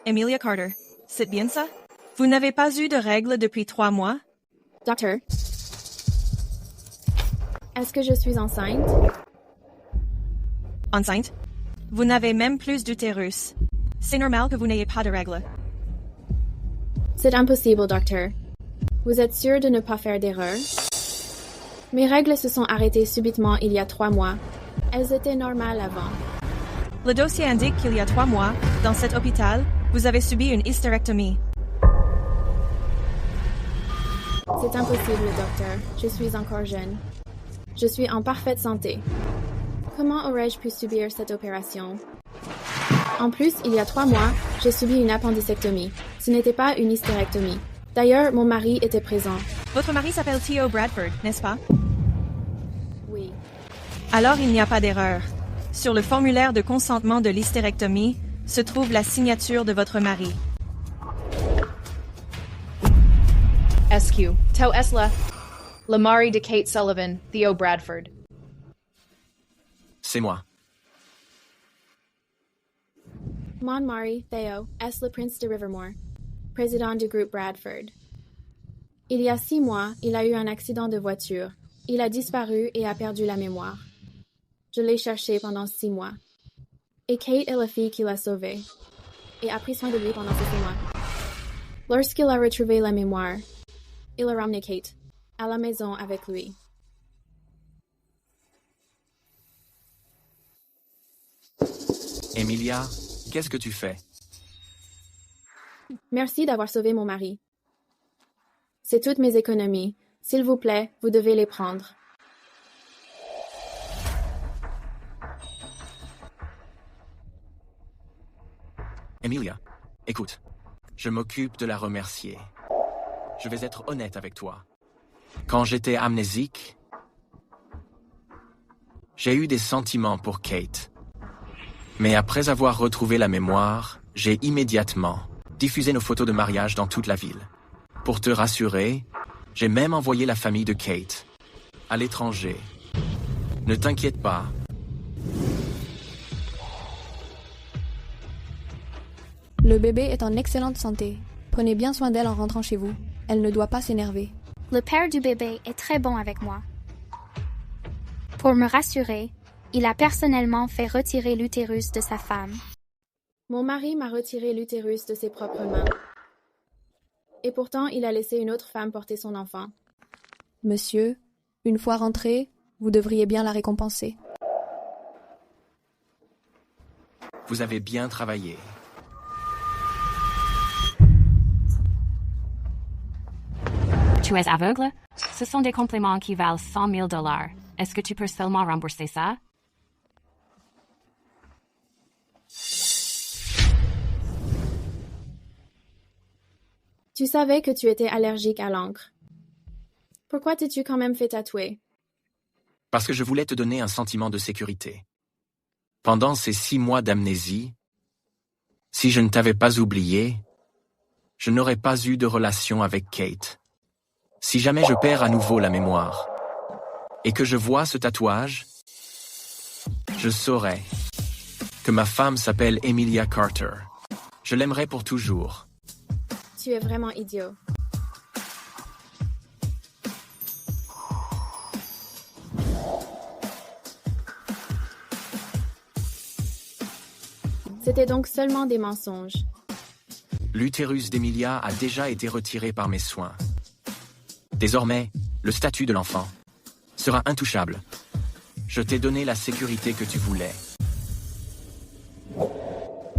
Emilia Carter. C'est bien ça? Vous n'avez pas eu de règles depuis 3 mois? Docteur, est-ce que je suis enceinte? Enceinte? Vous n'avez même plus d'utérus. C'est normal que vous n'ayez pas de règles. C'est impossible, docteur. Vous êtes sûr de ne pas faire d'erreur? Mes règles se sont arrêtées subitement il y a 3 mois. Elles étaient normales avant. Le dossier indique qu'il y a 3 mois, dans cet hôpital, vous avez subi une hystérectomie. C'est impossible, docteur. Je suis encore jeune. Je suis en parfaite santé. Comment aurais-je pu subir cette opération? En plus, il y a 3 mois, j'ai subi une appendicectomie. Ce n'était pas une hystérectomie. D'ailleurs, mon mari était présent. Votre mari s'appelle Theo Bradford, n'est-ce pas? Oui. Alors il n'y a pas d'erreur. Sur le formulaire de consentement de l'hystérectomie se trouve la signature de votre mari. SQ. Tau Esla. Lamari de Kate Sullivan, Theo Bradford. C'est moi. Mon mari, Theo, est le prince de Rivermore, président du groupe Bradford. Il y a 6 mois, il a eu un accident de voiture. Il a disparu et a perdu la mémoire. Je l'ai cherché pendant 6 mois. Et Kate est la fille qui l'a sauvé et a pris soin de lui pendant ces 6 mois. Lorsqu'il a retrouvé la mémoire, il a ramené Kate à la maison avec lui. Emilia, qu'est-ce que tu fais? Merci d'avoir sauvé mon mari. C'est toutes mes économies. S'il vous plaît, vous devez les prendre. Emilia, écoute, je m'occupe de la remercier. Je vais être honnête avec toi. Quand j'étais amnésique, j'ai eu des sentiments pour Kate. Mais après avoir retrouvé la mémoire, j'ai immédiatement diffusé nos photos de mariage dans toute la ville. Pour te rassurer, j'ai même envoyé la famille de Kate à l'étranger. Ne t'inquiète pas. Le bébé est en excellente santé. Prenez bien soin d'elle en rentrant chez vous. Elle ne doit pas s'énerver. Le père du bébé est très bon avec moi. Pour me rassurer, il a personnellement fait retirer l'utérus de sa femme. Mon mari m'a retiré l'utérus de ses propres mains. Et pourtant, il a laissé une autre femme porter son enfant. Monsieur, une fois rentré, vous devriez bien la récompenser. Vous avez bien travaillé. Tu es aveugle? Ce sont des compléments qui valent 100 000 $. Est-ce que tu peux seulement rembourser ça? Tu savais que tu étais allergique à l'encre. Pourquoi t'es-tu quand même fait tatouer? Parce que je voulais te donner un sentiment de sécurité. Pendant ces 6 mois d'amnésie, si je ne t'avais pas oublié, je n'aurais pas eu de relation avec Kate. Si jamais je perds à nouveau la mémoire et que je vois ce tatouage, je saurais que ma femme s'appelle Emilia Carter. Je l'aimerai pour toujours. Tu es vraiment idiot. C'était donc seulement des mensonges. L'utérus d'Emilia a déjà été retiré par mes soins. Désormais, le statut de l'enfant sera intouchable. Je t'ai donné la sécurité que tu voulais.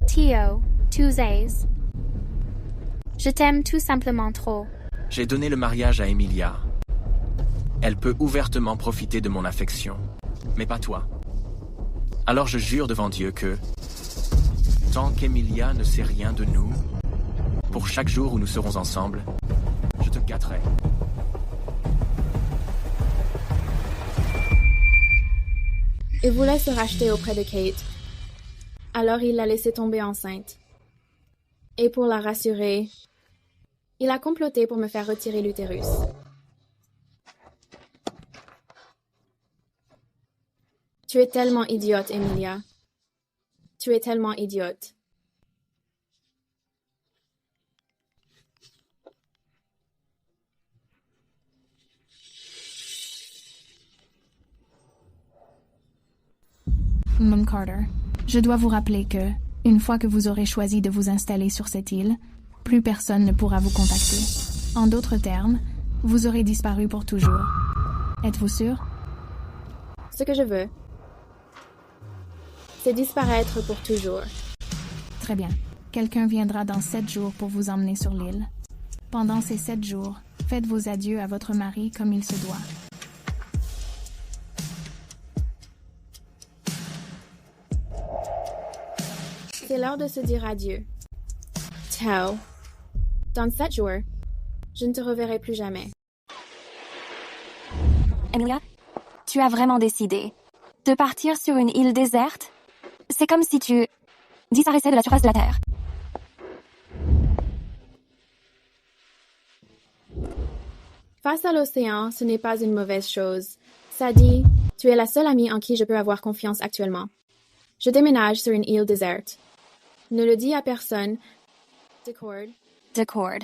Theo, Tuesdays. Je t'aime tout simplement trop. J'ai donné le mariage à Emilia. Elle peut ouvertement profiter de mon affection, mais pas toi. Alors je jure devant Dieu que, tant qu'Emilia ne sait rien de nous, pour chaque jour où nous serons ensemble, je te gâterai. Il voulait se racheter auprès de Kate. Alors il l'a laissée tomber enceinte. Et pour la rassurer, il a comploté pour me faire retirer l'utérus. Tu es tellement idiote, Emilia. Tu es tellement idiote. Mom Carter, je dois vous rappeler que, une fois que vous aurez choisi de vous installer sur cette île, plus personne ne pourra vous contacter. En d'autres termes, vous aurez disparu pour toujours. Êtes-vous sûr? Ce que je veux, c'est disparaître pour toujours. Très bien. Quelqu'un viendra dans 7 jours pour vous emmener sur l'île. Pendant ces 7 jours, faites vos adieux à votre mari comme il se doit. C'est l'heure de se dire adieu. Tao, dans 7 jours, je ne te reverrai plus jamais. Emilia, tu as vraiment décidé de partir sur une île déserte? C'est comme si tu disparaissais de la surface de la Terre. Face à l'océan, ce n'est pas une mauvaise chose. Sadie, tu es la seule amie en qui je peux avoir confiance actuellement. Je déménage sur une île déserte. Ne le dis à personne. D'accord.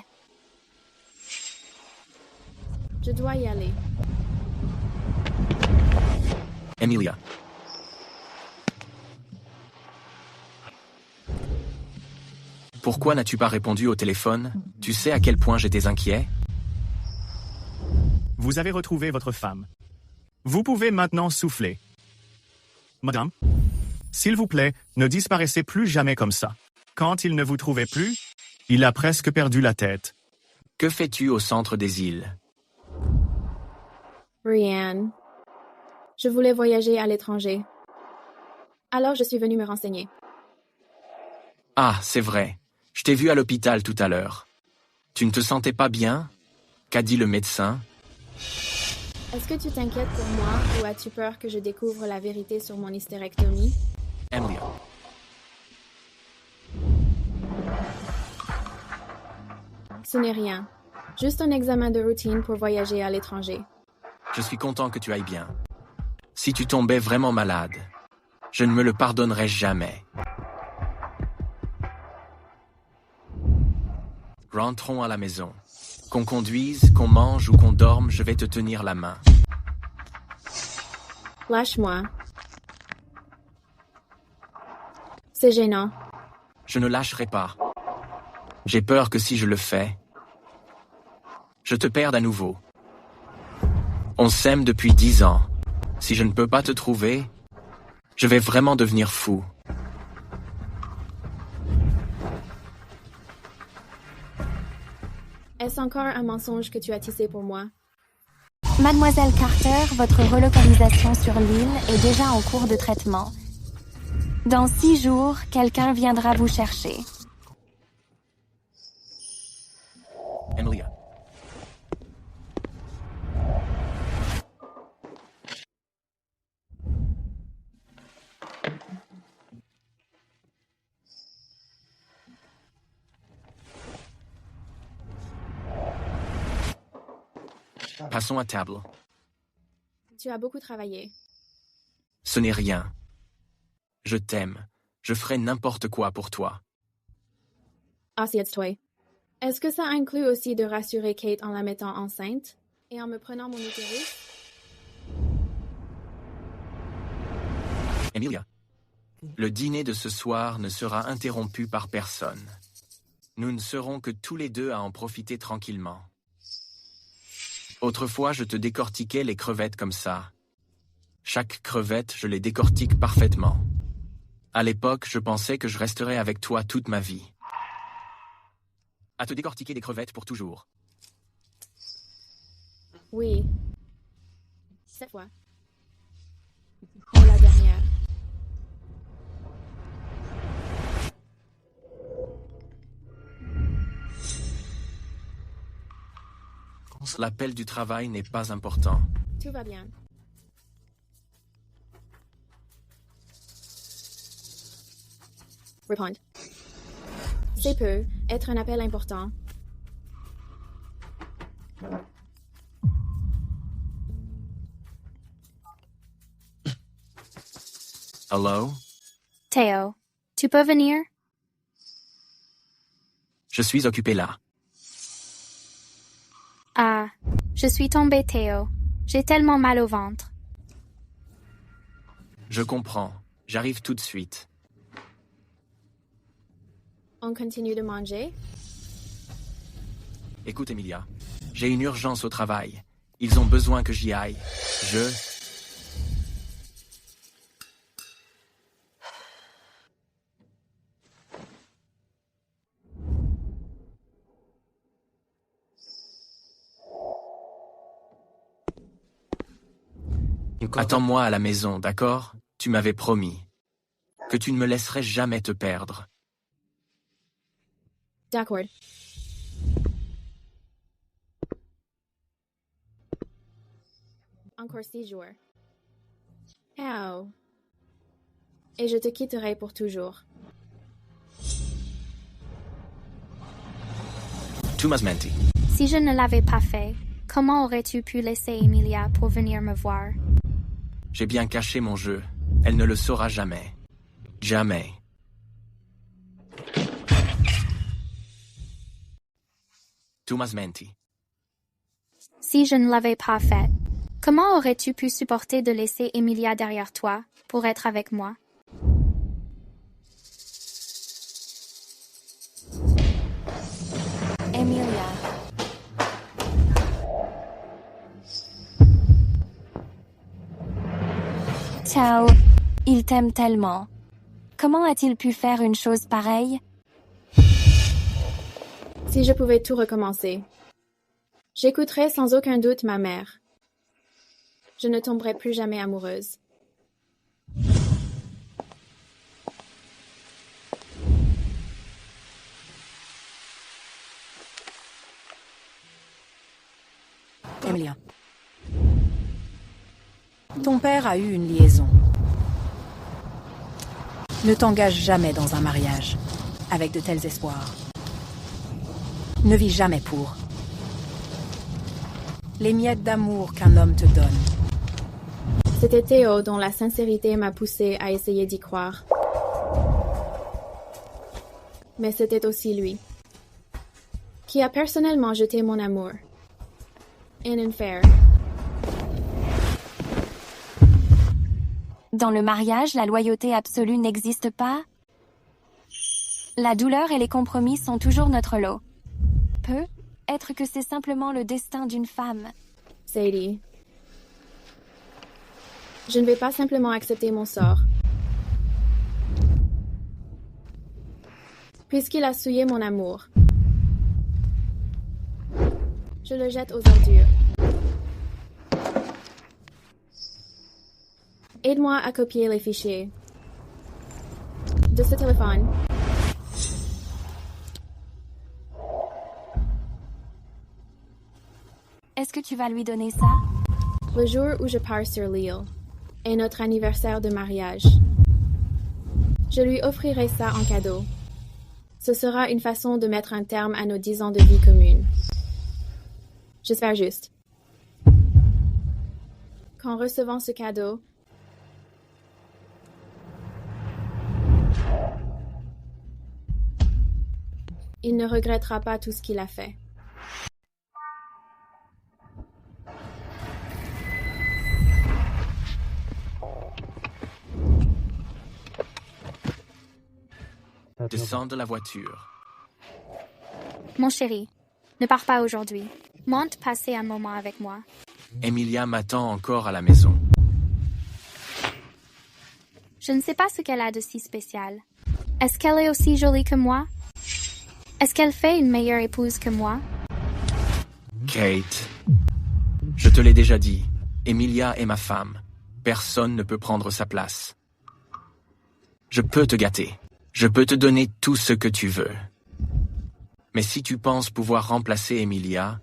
Je dois y aller. Emilia. Pourquoi n'as-tu pas répondu au téléphone? Tu sais à quel point j'étais inquiet? Vous avez retrouvé votre femme. Vous pouvez maintenant souffler. Madame, s'il vous plaît, ne disparaissez plus jamais comme ça. Quand il ne vous trouvait plus, il a presque perdu la tête. Que fais-tu au centre des îles? Rianne, je voulais voyager à l'étranger. Alors je suis venue me renseigner. Ah, c'est vrai. Je t'ai vu à l'hôpital tout à l'heure. Tu ne te sentais pas bien? Qu'a dit le médecin? Est-ce que tu t'inquiètes pour moi ou as-tu peur que je découvre la vérité sur mon hystérectomie? Emilia. Ce n'est rien. Juste un examen de routine pour voyager à l'étranger. Je suis content que tu ailles bien. Si tu tombais vraiment malade, je ne me le pardonnerai jamais. Rentrons à la maison. Qu'on conduise, qu'on mange ou qu'on dorme, je vais te tenir la main. Lâche-moi. C'est gênant. Je ne lâcherai pas. J'ai peur que si je le fais, je te perde à nouveau. On s'aime depuis 10 ans. Si je ne peux pas te trouver, je vais vraiment devenir fou. Est-ce encore un mensonge que tu as tissé pour moi? Mademoiselle Carter, votre relocalisation sur l'île est déjà en cours de traitement. Dans 6 jours, quelqu'un viendra vous chercher. Emilia. Passons à table. Tu as beaucoup travaillé. Ce n'est rien. Je t'aime. Je ferai n'importe quoi pour toi. Assieds-toi. Est-ce que ça inclut aussi de rassurer Kate en la mettant enceinte et en me prenant mon utérus? Emilia. Le dîner de ce soir ne sera interrompu par personne. Nous ne serons que tous les deux à en profiter tranquillement. Autrefois, je te décortiquais les crevettes comme ça. Chaque crevette, je les décortique parfaitement. À l'époque, je pensais que je resterais avec toi toute ma vie. À te décortiquer des crevettes pour toujours. Oui. Cette fois. Pour la dernière. L'appel du travail n'est pas important. Tout va bien. Répondre. C'est peut être un appel important. Hello? Théo, tu peux venir? Je suis occupé là. Ah, je suis tombée, Théo. J'ai tellement mal au ventre. Je comprends. J'arrive tout de suite. On continue de manger? Écoute, Emilia, j'ai une urgence au travail. Ils ont besoin que j'y aille. Attends-moi à la maison, d'accord? Tu m'avais promis que tu ne me laisserais jamais te perdre. D'accord. Encore 6 jours. Oh. Et je te quitterai pour toujours. Thomas Menti. Si je ne l'avais pas fait, comment aurais-tu pu laisser Emilia pour venir me voir? J'ai bien caché mon jeu. Elle ne le saura jamais. Jamais. Thomas Menti. Si je ne l'avais pas fait, comment aurais-tu pu supporter de laisser Emilia derrière toi pour être avec moi? Emilia. Ciao. Il t'aime tellement. Comment a-t-il pu faire une chose pareille? Si je pouvais tout recommencer, j'écouterais sans aucun doute ma mère. Je ne tomberais plus jamais amoureuse. Emilia. Ton père a eu une liaison. Ne t'engage jamais dans un mariage avec de tels espoirs. Ne vis jamais pour. Les miettes d'amour qu'un homme te donne. C'était Théo dont la sincérité m'a poussé à essayer d'y croire. Mais c'était aussi lui, qui a personnellement jeté mon amour. In and fair. Dans le mariage, la loyauté absolue n'existe pas. La douleur et les compromis sont toujours notre lot. Peut être que c'est simplement le destin d'une femme. Sadie. Je ne vais pas simplement accepter mon sort. Puisqu'il a souillé mon amour, je le jette aux ordures. Aide-moi à copier les fichiers de ce téléphone. Est-ce que tu vas lui donner ça? Le jour où je pars sur l'île est notre anniversaire de mariage. Je lui offrirai ça en cadeau. Ce sera une façon de mettre un terme à nos 10 ans de vie commune. J'espère juste qu'en recevant ce cadeau, il ne regrettera pas tout ce qu'il a fait. Descends de la voiture. Mon chéri, ne pars pas aujourd'hui. Monte passer un moment avec moi. Emilia m'attend encore à la maison. Je ne sais pas ce qu'elle a de si spécial. Est-ce qu'elle est aussi jolie que moi? Est-ce qu'elle fait une meilleure épouse que moi? Kate, je te l'ai déjà dit, Emilia est ma femme. Personne ne peut prendre sa place. Je peux te gâter. Je peux te donner tout ce que tu veux. Mais si tu penses pouvoir remplacer Emilia,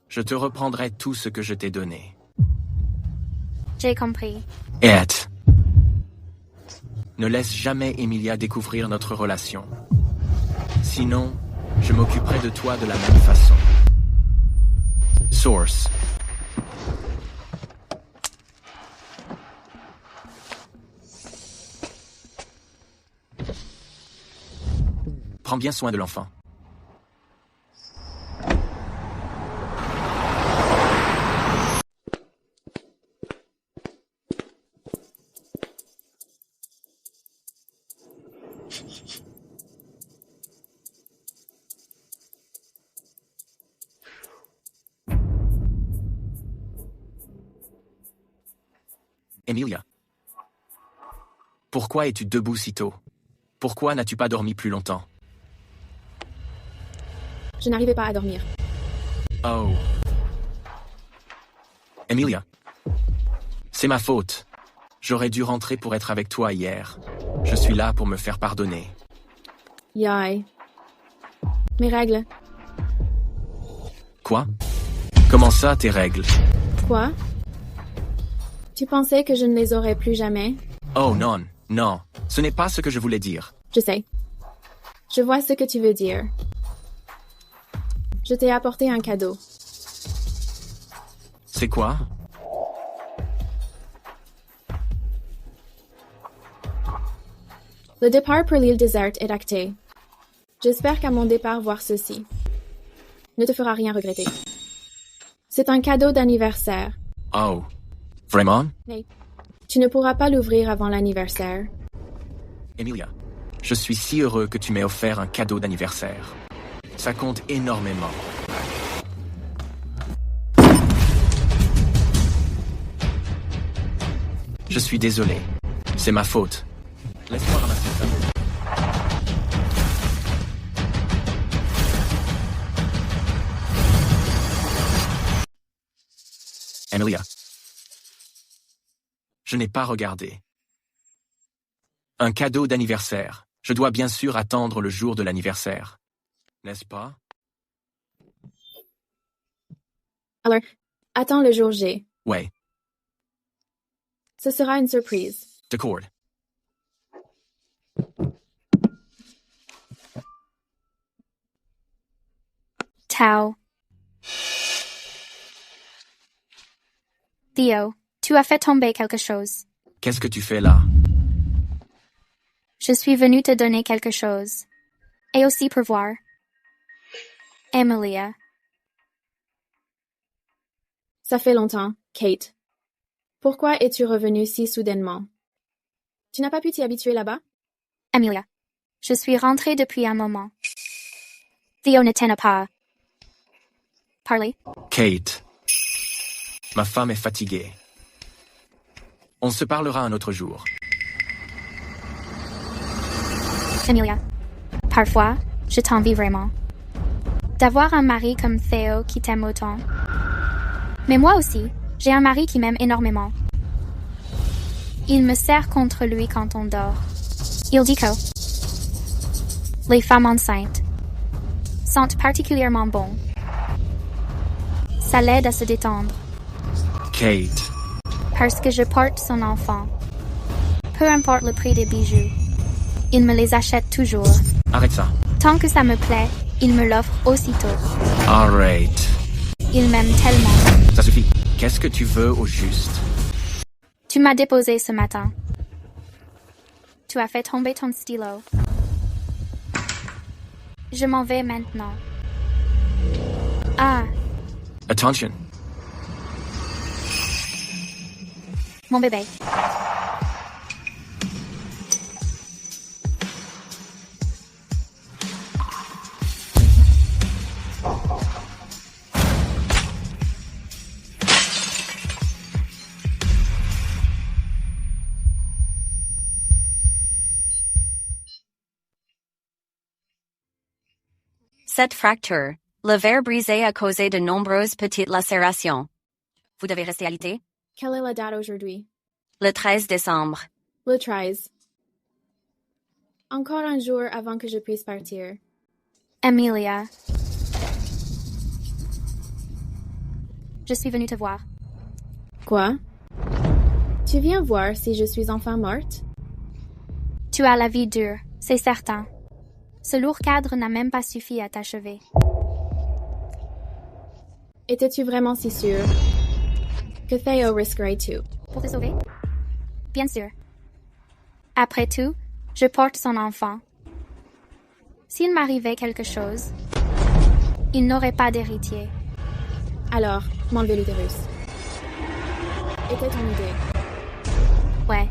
je te reprendrai tout ce que je t'ai donné. J'ai compris. Et ne laisse jamais Emilia découvrir notre relation. Sinon, je m'occuperai de toi de la même façon. Source. Prends bien soin de l'enfant. Emilia. Pourquoi es-tu debout si tôt? Pourquoi n'as-tu pas dormi plus longtemps? Je n'arrivais pas à dormir. Oh. Emilia. C'est ma faute. J'aurais dû rentrer pour être avec toi hier. Je suis là pour me faire pardonner. Yai. Mes règles. Quoi? Comment ça, tes règles? Quoi? Tu pensais que je ne les aurais plus jamais? Oh non, non. Ce n'est pas ce que je voulais dire. Je sais. Je vois ce que tu veux dire. Je t'ai apporté un cadeau. C'est quoi? Le départ pour l'île déserte est acté. J'espère qu'à mon départ voir ceci ne te fera rien regretter. C'est un cadeau d'anniversaire. Oh. Vraiment? Mais tu ne pourras pas l'ouvrir avant l'anniversaire. Emilia, je suis si heureux que tu m'aies offert un cadeau d'anniversaire. Ça compte énormément. Je suis désolé. C'est ma faute. Laisse-moi ramasser ça. Emilia. Je n'ai pas regardé. Un cadeau d'anniversaire. Je dois bien sûr attendre le jour de l'anniversaire. N'est-ce pas? Alors, attends le jour J. Ouais. Ce sera une surprise. D'accord. Tao. Theo, tu as fait tomber quelque chose. Qu'est-ce que tu fais là? Je suis venue te donner quelque chose. Et aussi pour voir. Emilia. Ça fait longtemps, Kate. Pourquoi es-tu revenue si soudainement? Tu n'as pas pu t'y habituer là-bas? Emilia. Je suis rentrée depuis un moment. Theo ne t'en a pas parlé. Kate. Ma femme est fatiguée. On se parlera un autre jour. Emilia. Parfois, je t'envie vraiment. D'avoir un mari comme Theo qui t'aime autant. Mais moi aussi, j'ai un mari qui m'aime énormément. Il me serre contre lui quand on dort. Il dit que les femmes enceintes sentent particulièrement bon. Ça l'aide à se détendre. Kate. Parce que je porte son enfant. Peu importe le prix des bijoux. Il me les achète toujours. Arrête ça. Tant que ça me plaît, il me l'offre aussitôt. Alright. Il m'aime tellement. Ça suffit. Qu'est-ce que tu veux au juste? Tu m'as déposé ce matin. Tu as fait tomber ton stylo. Je m'en vais maintenant. Ah, Attention. mon bébé. Cette fracture, le verre brisé a causé de nombreuses petites lacérations. Vous devez rester alité? Quelle est la date aujourd'hui? Le 13 décembre. Le 13. Encore un jour avant que je puisse partir. Emilia. Je suis venue te voir. Quoi? Tu viens voir si je suis enfin morte? Tu as la vie dure, c'est certain. Ce lourd cadre n'a même pas suffi à t'achever. Étais-tu vraiment si sûre que Theo risquerait tout? Pour te sauver? Bien sûr. Après tout, je porte son enfant. S'il m'arrivait quelque chose, il n'aurait pas d'héritier. Alors, m'enlever l'utérus. Était ton idée? Ouais.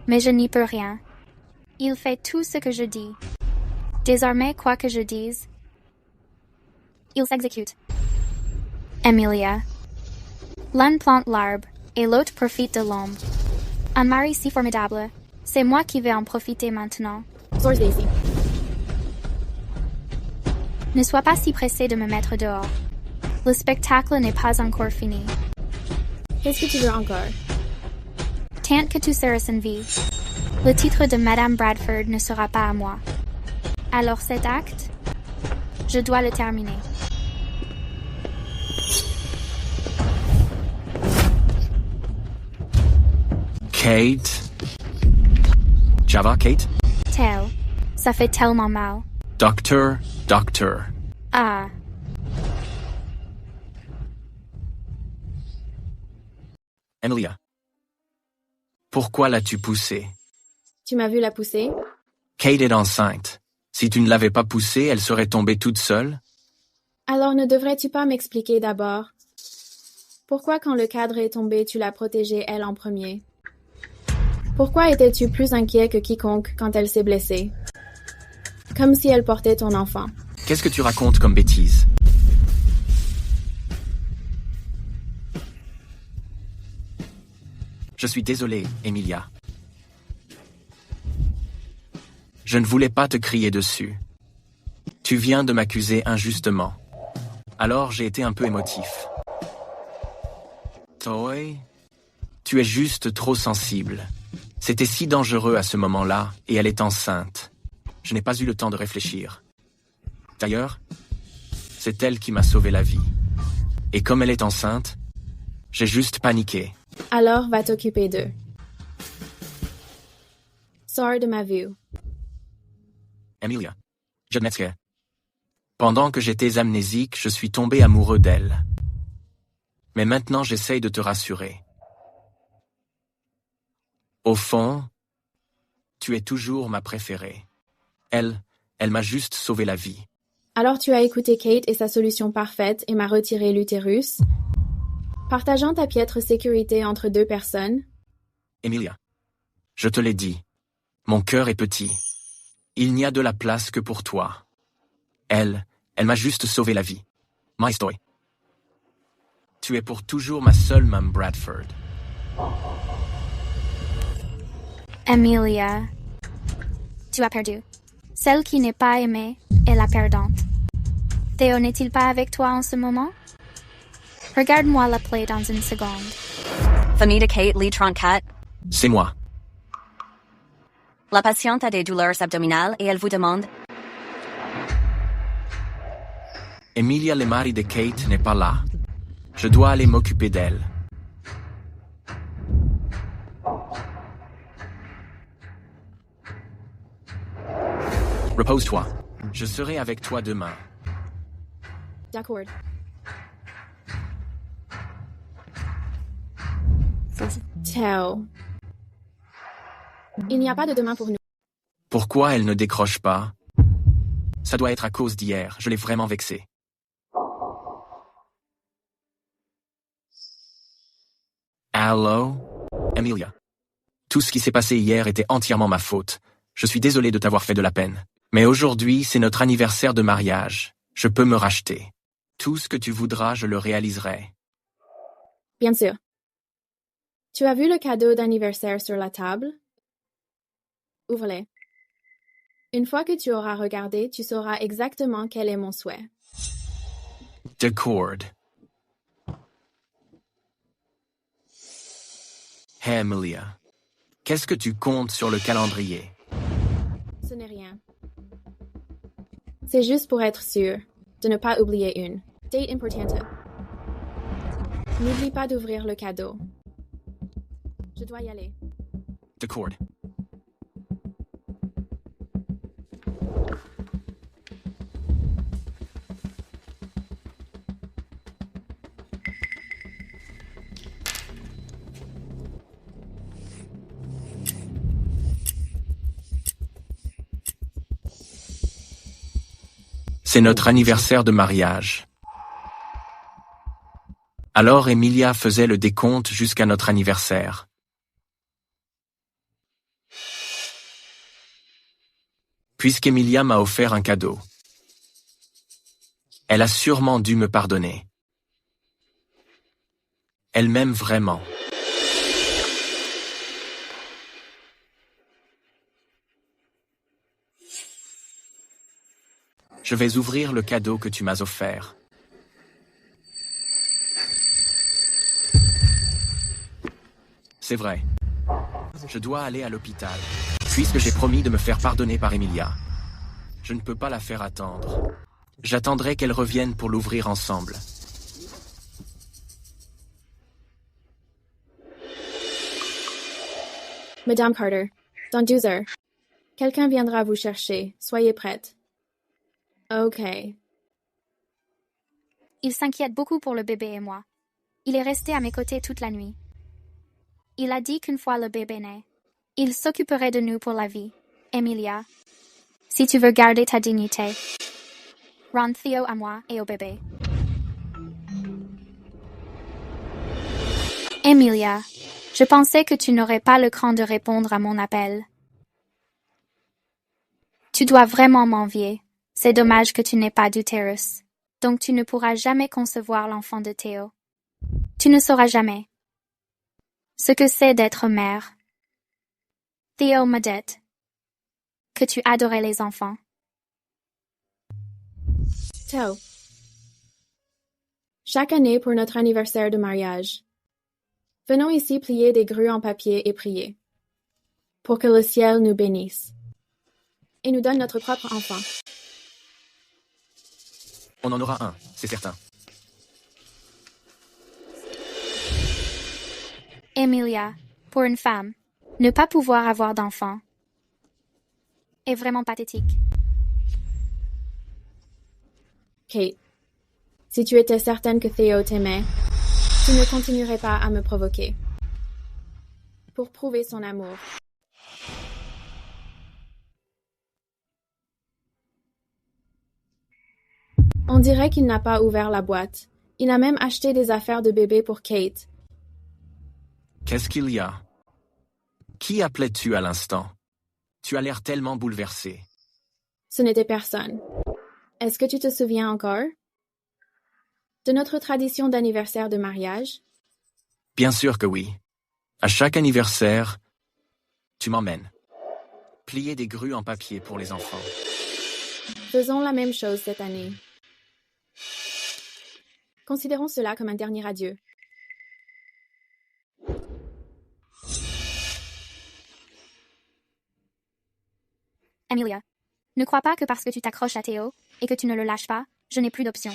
Mais je n'y peux rien. Il fait tout ce que je dis. Désormais, quoi que je dise, il s'exécute. Emilia. L'un plante l'arbre et l'autre profite de l'ombre. Un mari si formidable, c'est moi qui vais en profiter maintenant. Source Daisy. Ne sois pas si pressé de me mettre dehors. Le spectacle n'est pas encore fini. Qu'est-ce que tu veux encore? Tant que tu seras en vie, le titre de Madame Bradford ne sera pas à moi. Alors cet acte, je dois le terminer. Kate? Java, Kate? Tell, ça fait tellement mal. Doctor. Ah. Emilia. Pourquoi l'as-tu poussée? Tu m'as vu la pousser? Kate est enceinte. Si tu ne l'avais pas poussée, elle serait tombée toute seule? Alors ne devrais-tu pas m'expliquer d'abord? Pourquoi quand le cadre est tombé, tu l'as protégée elle en premier? Pourquoi étais-tu plus inquiet que quiconque quand elle s'est blessée? Comme si elle portait ton enfant. Qu'est-ce que tu racontes comme bêtise? Je suis désolé, Emilia. Je ne voulais pas te crier dessus. Tu viens de m'accuser injustement. Alors j'ai été un peu émotif. Toi, tu es juste trop sensible. C'était si dangereux à ce moment-là, et elle est enceinte. Je n'ai pas eu le temps de réfléchir. D'ailleurs, c'est elle qui m'a sauvé la vie. Et comme elle est enceinte, j'ai juste paniqué. Alors va t'occuper d'eux. Sors de ma vue. Emilia, je m'excuse. Pendant que j'étais amnésique, je suis tombé amoureux d'elle. Mais maintenant j'essaye de te rassurer. Au fond, tu es toujours ma préférée. Elle m'a juste sauvé la vie. Alors tu as écouté Kate et sa solution parfaite et m'a retiré l'utérus, partageant ta piètre sécurité entre deux personnes? Emilia, je te l'ai dit, mon cœur est petit. Il n'y a de la place que pour toi. Elle m'a juste sauvé la vie. My story. Tu es pour toujours ma seule Mme Bradford. Emilia, tu as perdu. Celle qui n'est pas aimée est la perdante. Theo n'est-il pas avec toi en ce moment? Regarde-moi l'appeler dans une seconde. Famille de Kate Lee 34. C'est moi. La patiente a des douleurs abdominales et elle vous demande. Emilia, le mari de Kate, n'est pas là. Je dois aller m'occuper d'elle. Repose-toi. Je serai avec toi demain. D'accord. Théo. Il n'y a pas de demain pour nous. Pourquoi elle ne décroche pas? Ça doit être à cause d'hier. Je l'ai vraiment vexée. Allô? Emilia. Tout ce qui s'est passé hier était entièrement ma faute. Je suis désolé de t'avoir fait de la peine. Mais aujourd'hui, c'est notre anniversaire de mariage. Je peux me racheter. Tout ce que tu voudras, je le réaliserai. Bien sûr. Tu as vu le cadeau d'anniversaire sur la table? Ouvre-les. Une fois que tu auras regardé, tu sauras exactement quel est mon souhait. D'accord. Hey, Emilia. Qu'est-ce que tu comptes sur le calendrier? Ce n'est rien. C'est juste pour être sûr de ne pas oublier une date importante. N'oublie pas d'ouvrir le cadeau. Je dois y aller. D'accord. C'est notre anniversaire de mariage. Alors Emilia faisait le décompte jusqu'à notre anniversaire. Puisqu'Emilia m'a offert un cadeau. Elle a sûrement dû me pardonner. Elle m'aime vraiment. Je vais ouvrir le cadeau que tu m'as offert. C'est vrai. Je dois aller à l'hôpital, puisque j'ai promis de me faire pardonner par Emilia. Je ne peux pas la faire attendre. J'attendrai qu'elle revienne pour l'ouvrir ensemble. Madame Carter, dans 12 heures. Quelqu'un viendra vous chercher. Soyez prête. Ok. Il s'inquiète beaucoup pour le bébé et moi. Il est resté à mes côtés toute la nuit. Il a dit qu'une fois le bébé naît, il s'occuperait de nous pour la vie. Emilia, si tu veux garder ta dignité, rends Theo à moi et au bébé. Emilia, je pensais que tu n'aurais pas le cran de répondre à mon appel. Tu dois vraiment m'envier. C'est dommage que tu n'aies pas d'utérus. Donc tu ne pourras jamais concevoir l'enfant de Theo. Tu ne sauras jamais ce que c'est d'être mère. Theo me dit que tu adorais les enfants. Theo, chaque année pour notre anniversaire de mariage, venons ici plier des grues en papier et prier, pour que le ciel nous bénisse et nous donne notre propre enfant. On en aura un, c'est certain. Emilia, pour une femme, ne pas pouvoir avoir d'enfant est vraiment pathétique. Kate, si tu étais certaine que Theo t'aimait, tu ne continuerais pas à me provoquer. Pour prouver son amour. On dirait qu'il n'a pas ouvert la boîte. Il a même acheté des affaires de bébé pour Kate. Qu'est-ce qu'il y a? Qui appelais-tu à l'instant? Tu as l'air tellement bouleversé. Ce n'était personne. Est-ce que tu te souviens encore de notre tradition d'anniversaire de mariage? Bien sûr que oui. À chaque anniversaire, tu m'emmènes. Plier des grues en papier pour les enfants. Faisons la même chose cette année. Considérons cela comme un dernier adieu. Emilia, ne crois pas que parce que tu t'accroches à Theo et que tu ne le lâches pas, je n'ai plus d'option.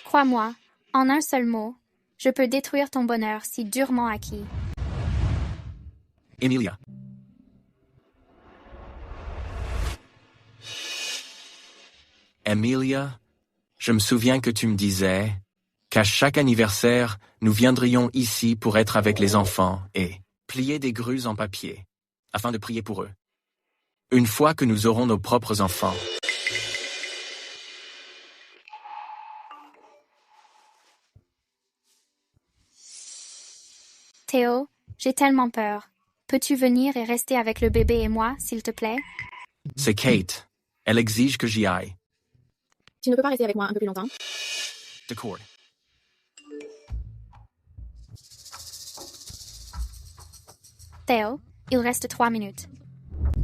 Crois-moi, en un seul mot, je peux détruire ton bonheur si durement acquis. Emilia. Emilia, je me souviens que tu me disais qu'à chaque anniversaire, nous viendrions ici pour être avec les enfants et plier des grues en papier, afin de prier pour eux. Une fois que nous aurons nos propres enfants. Theo, j'ai tellement peur. Peux-tu venir et rester avec le bébé et moi, s'il te plaît? C'est Kate. Elle exige que j'y aille. Tu ne peux pas rester avec moi un peu plus longtemps? D'accord. Theo, il reste 3 minutes.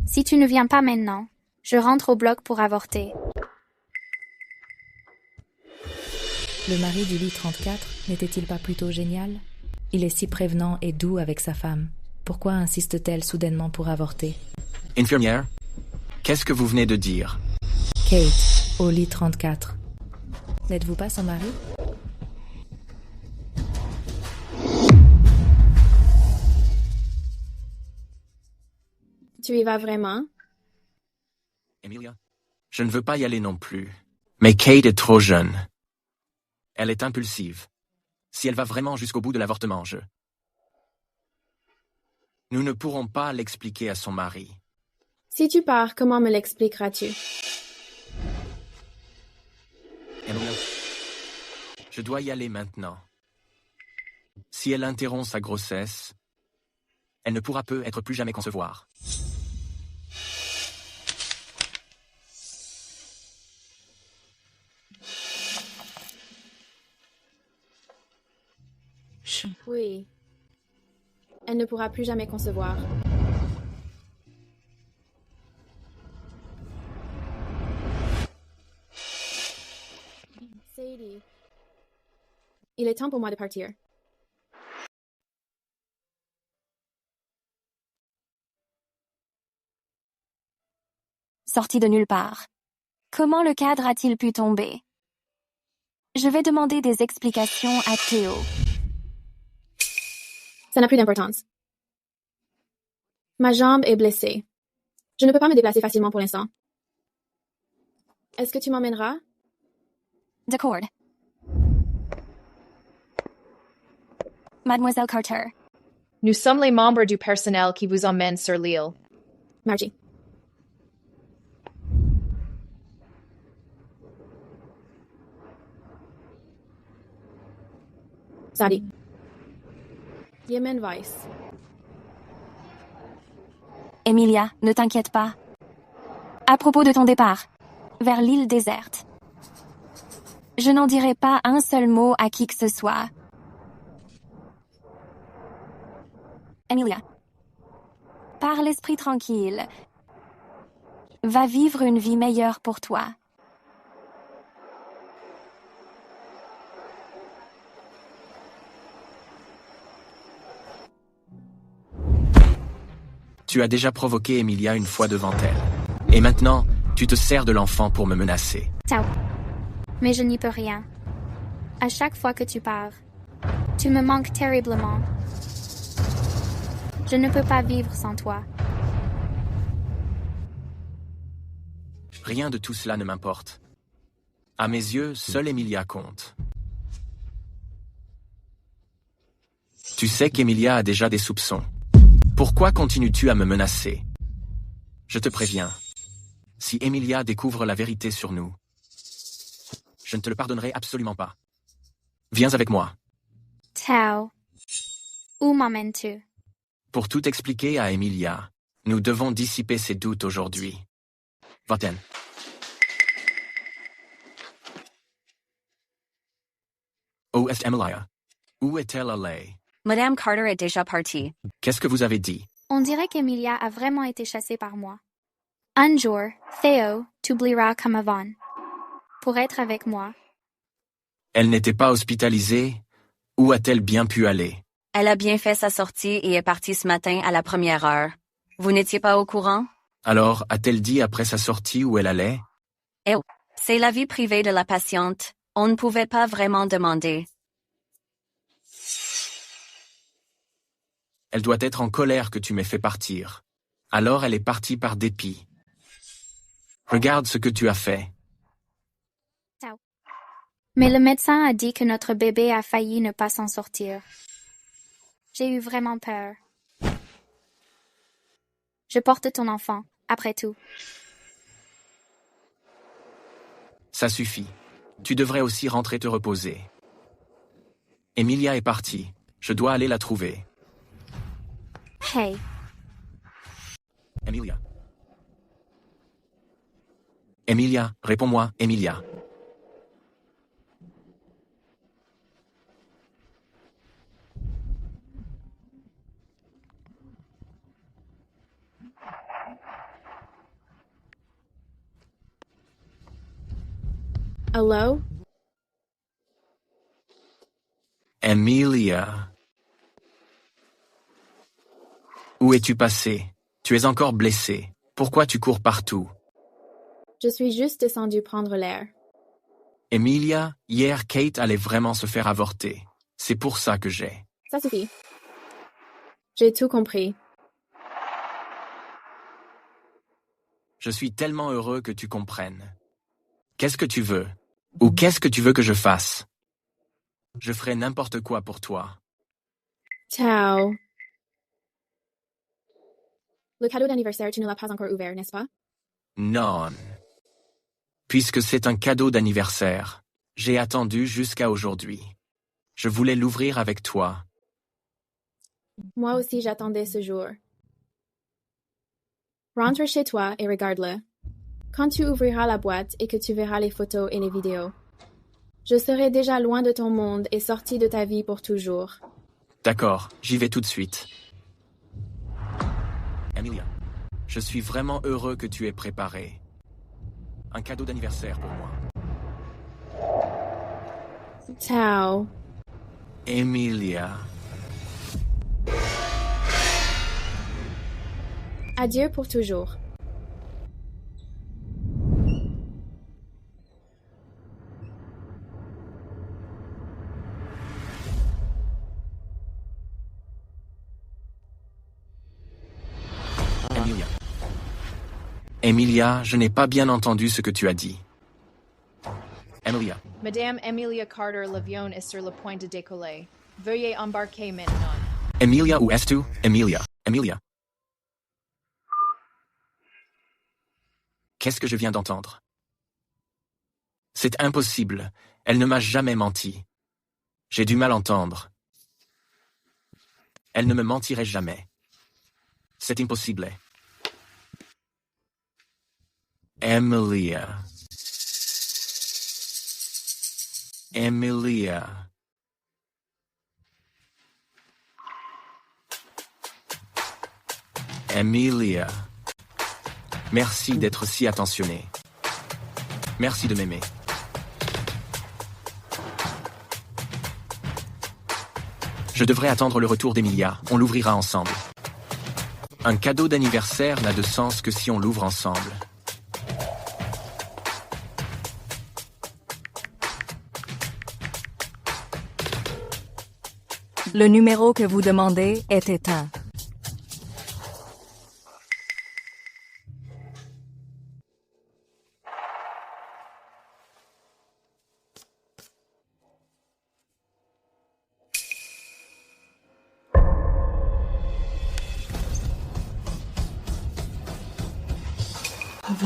Si tu ne viens pas maintenant, je rentre au bloc pour avorter. Le mari du lit 34 n'était-il pas plutôt génial? Il est si prévenant et doux avec sa femme. Pourquoi insiste-t-elle soudainement pour avorter? Infirmière, qu'est-ce que vous venez de dire? Kate, au lit 34. N'êtes-vous pas son mari? Tu y vas vraiment? Emilia, je ne veux pas y aller non plus. Mais Kate est trop jeune. Elle est impulsive. Si elle va vraiment jusqu'au bout de l'avortement, Nous ne pourrons pas l'expliquer à son mari. Si tu pars, comment me l'expliqueras-tu? Emilia, je dois y aller maintenant. Si elle interrompt sa grossesse, elle ne pourra peut-être plus jamais concevoir. Oui. Elle ne pourra plus jamais concevoir. Sadie. Il est temps pour moi de partir. Sorti de nulle part. Comment le cadre a-t-il pu tomber? Je vais demander des explications à Théo. Ça n'a plus d'importance. Ma jambe est blessée. Je ne peux pas me déplacer facilement pour l'instant. Est-ce que tu m'emmèneras? D'accord. Mademoiselle Carter. Nous sommes les membres du personnel qui vous emmènent sur l'île. Margie. Sadie. Yemen Weiss. Emilia, ne t'inquiète pas. À propos de ton départ, vers l'île déserte. Je n'en dirai pas un seul mot à qui que ce soit. Emilia. Par l'esprit tranquille. Va vivre une vie meilleure pour toi. Tu as déjà provoqué Emilia une fois devant elle. Et maintenant, tu te sers de l'enfant pour me menacer. Ciao. Mais je n'y peux rien. À chaque fois que tu pars, tu me manques terriblement. Je ne peux pas vivre sans toi. Rien de tout cela ne m'importe. À mes yeux, seule Emilia compte. Tu sais qu'Emilia a déjà des soupçons. Pourquoi continues-tu à me menacer? Je te préviens. Si Emilia découvre la vérité sur nous, je ne te le pardonnerai absolument pas. Viens avec moi. Tao. Où m'emmènes-tu? Pour tout expliquer à Emilia, nous devons dissiper ses doutes aujourd'hui. Va-t'en. Où est Emilia? Où est-elle allée? Madame Carter est déjà partie. Qu'est-ce que vous avez dit? On dirait qu'Emilia a vraiment été chassée par moi. Un jour, Théo t'oubliera comme avant. Pour être avec moi. Elle n'était pas hospitalisée? Où a-t-elle bien pu aller? Elle a bien fait sa sortie et est partie ce matin à la première heure. Vous n'étiez pas au courant? Alors, a-t-elle dit après sa sortie où elle allait? Eh, c'est la vie privée de la patiente. On ne pouvait pas vraiment demander. Elle doit être en colère que tu m'aies fait partir. Alors elle est partie par dépit. Regarde ce que tu as fait. Ciao. Mais le médecin a dit que notre bébé a failli ne pas s'en sortir. J'ai eu vraiment peur. Je porte ton enfant, après tout. Ça suffit. Tu devrais aussi rentrer te reposer. Emilia est partie. Je dois aller la trouver. Hey. Emilia. Emilia, réponds-moi, Emilia. Hello? Emilia. Où es-tu passée? Tu es encore blessée. Pourquoi tu cours partout? Je suis juste descendue prendre l'air. Emilia, hier Kate allait vraiment se faire avorter. C'est pour ça que j'ai... Ça suffit. J'ai tout compris. Je suis tellement heureux que tu comprennes. Qu'est-ce que tu veux? Ou qu'est-ce que tu veux que je fasse? Je ferai n'importe quoi pour toi. Ciao. Le cadeau d'anniversaire, tu ne l'as pas encore ouvert, n'est-ce pas? Non. Puisque c'est un cadeau d'anniversaire, j'ai attendu jusqu'à aujourd'hui. Je voulais l'ouvrir avec toi. Moi aussi, j'attendais ce jour. Rentre chez toi et regarde-le. Quand tu ouvriras la boîte et que tu verras les photos et les vidéos, je serai déjà loin de ton monde et sorti de ta vie pour toujours. D'accord, j'y vais tout de suite. Emilia, je suis vraiment heureux que tu aies préparé un cadeau d'anniversaire pour moi. Tao. Emilia. Adieu pour toujours. Emilia. Emilia, je n'ai pas bien entendu ce que tu as dit. Emilia. Madame Emilia Carter Levion est sur le point de décoller. Veuillez embarquer maintenant. Emilia, où es-tu? Emilia. Emilia. Qu'est-ce que je viens d'entendre? C'est impossible. Elle ne m'a jamais menti. J'ai du mal à entendre. Elle ne me mentirait jamais. C'est impossible. Emilia. Emilia. Emilia. Merci d'être si attentionnée. Merci de m'aimer. Je devrais attendre le retour d'Emilia. On l'ouvrira ensemble. Un cadeau d'anniversaire n'a de sens que si on l'ouvre ensemble. Le numéro que vous demandez est éteint.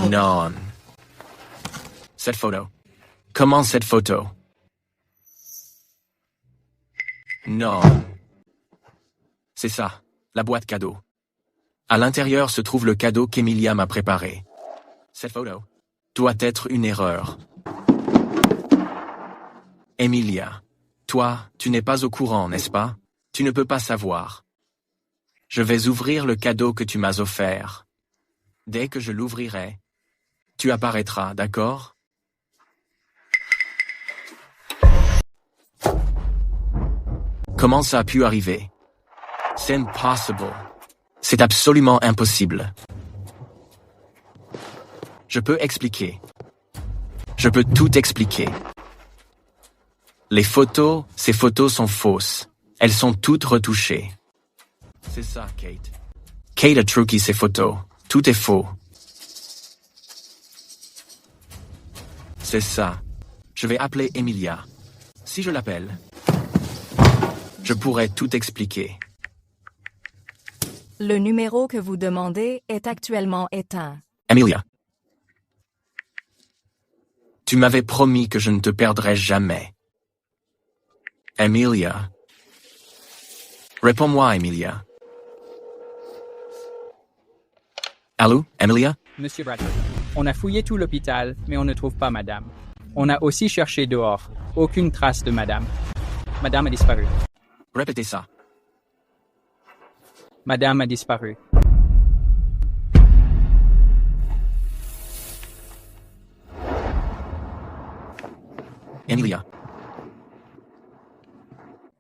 Non. Cette photo. Comment cette photo? Non. C'est ça, la boîte cadeau. À l'intérieur se trouve le cadeau qu'Emilia m'a préparé. Cette photo doit être une erreur. Emilia, toi, tu n'es pas au courant, n'est-ce pas? Tu ne peux pas savoir. Je vais ouvrir le cadeau que tu m'as offert. Dès que je l'ouvrirai, tu apparaîtras, d'accord? Comment ça a pu arriver? C'est impossible. C'est absolument impossible. Je peux expliquer. Je peux tout expliquer. Les photos, ces photos sont fausses. Elles sont toutes retouchées. C'est ça, Kate. Kate a truqué ces photos. Tout est faux. C'est ça. Je vais appeler Emilia. Si je l'appelle, je pourrais tout expliquer. Le numéro que vous demandez est actuellement éteint. Emilia. Tu m'avais promis que je ne te perdrais jamais. Emilia. Réponds-moi, Emilia. Allô, Emilia? Monsieur Bradford, on a fouillé tout l'hôpital, mais on ne trouve pas madame. On a aussi cherché dehors. Aucune trace de madame. Madame a disparu. Répétez ça. Madame a disparu. Emilia.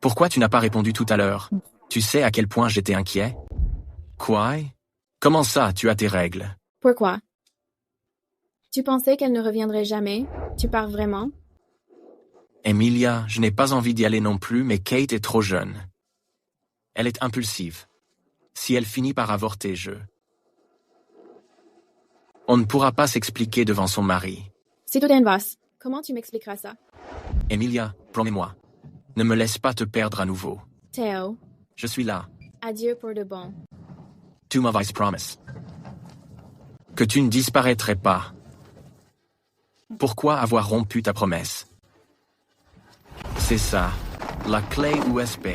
Pourquoi tu n'as pas répondu tout à l'heure? Tu sais à quel point j'étais inquiet? Quoi? Comment ça, tu as tes règles? Pourquoi? Tu pensais qu'elle ne reviendrait jamais? Tu pars vraiment? Emilia, je n'ai pas envie d'y aller non plus, mais Kate est trop jeune. Elle est impulsive. Si elle finit par avorter, on ne pourra pas s'expliquer devant son mari. Si tout vas, comment tu m'expliqueras ça? Emilia, promets-moi. Ne me laisse pas te perdre à nouveau. Théo. Je suis là. Adieu pour de bon. Tu m'avais promis. Que tu ne disparaîtrais pas. Pourquoi avoir rompu ta promesse? C'est ça, la clé USB.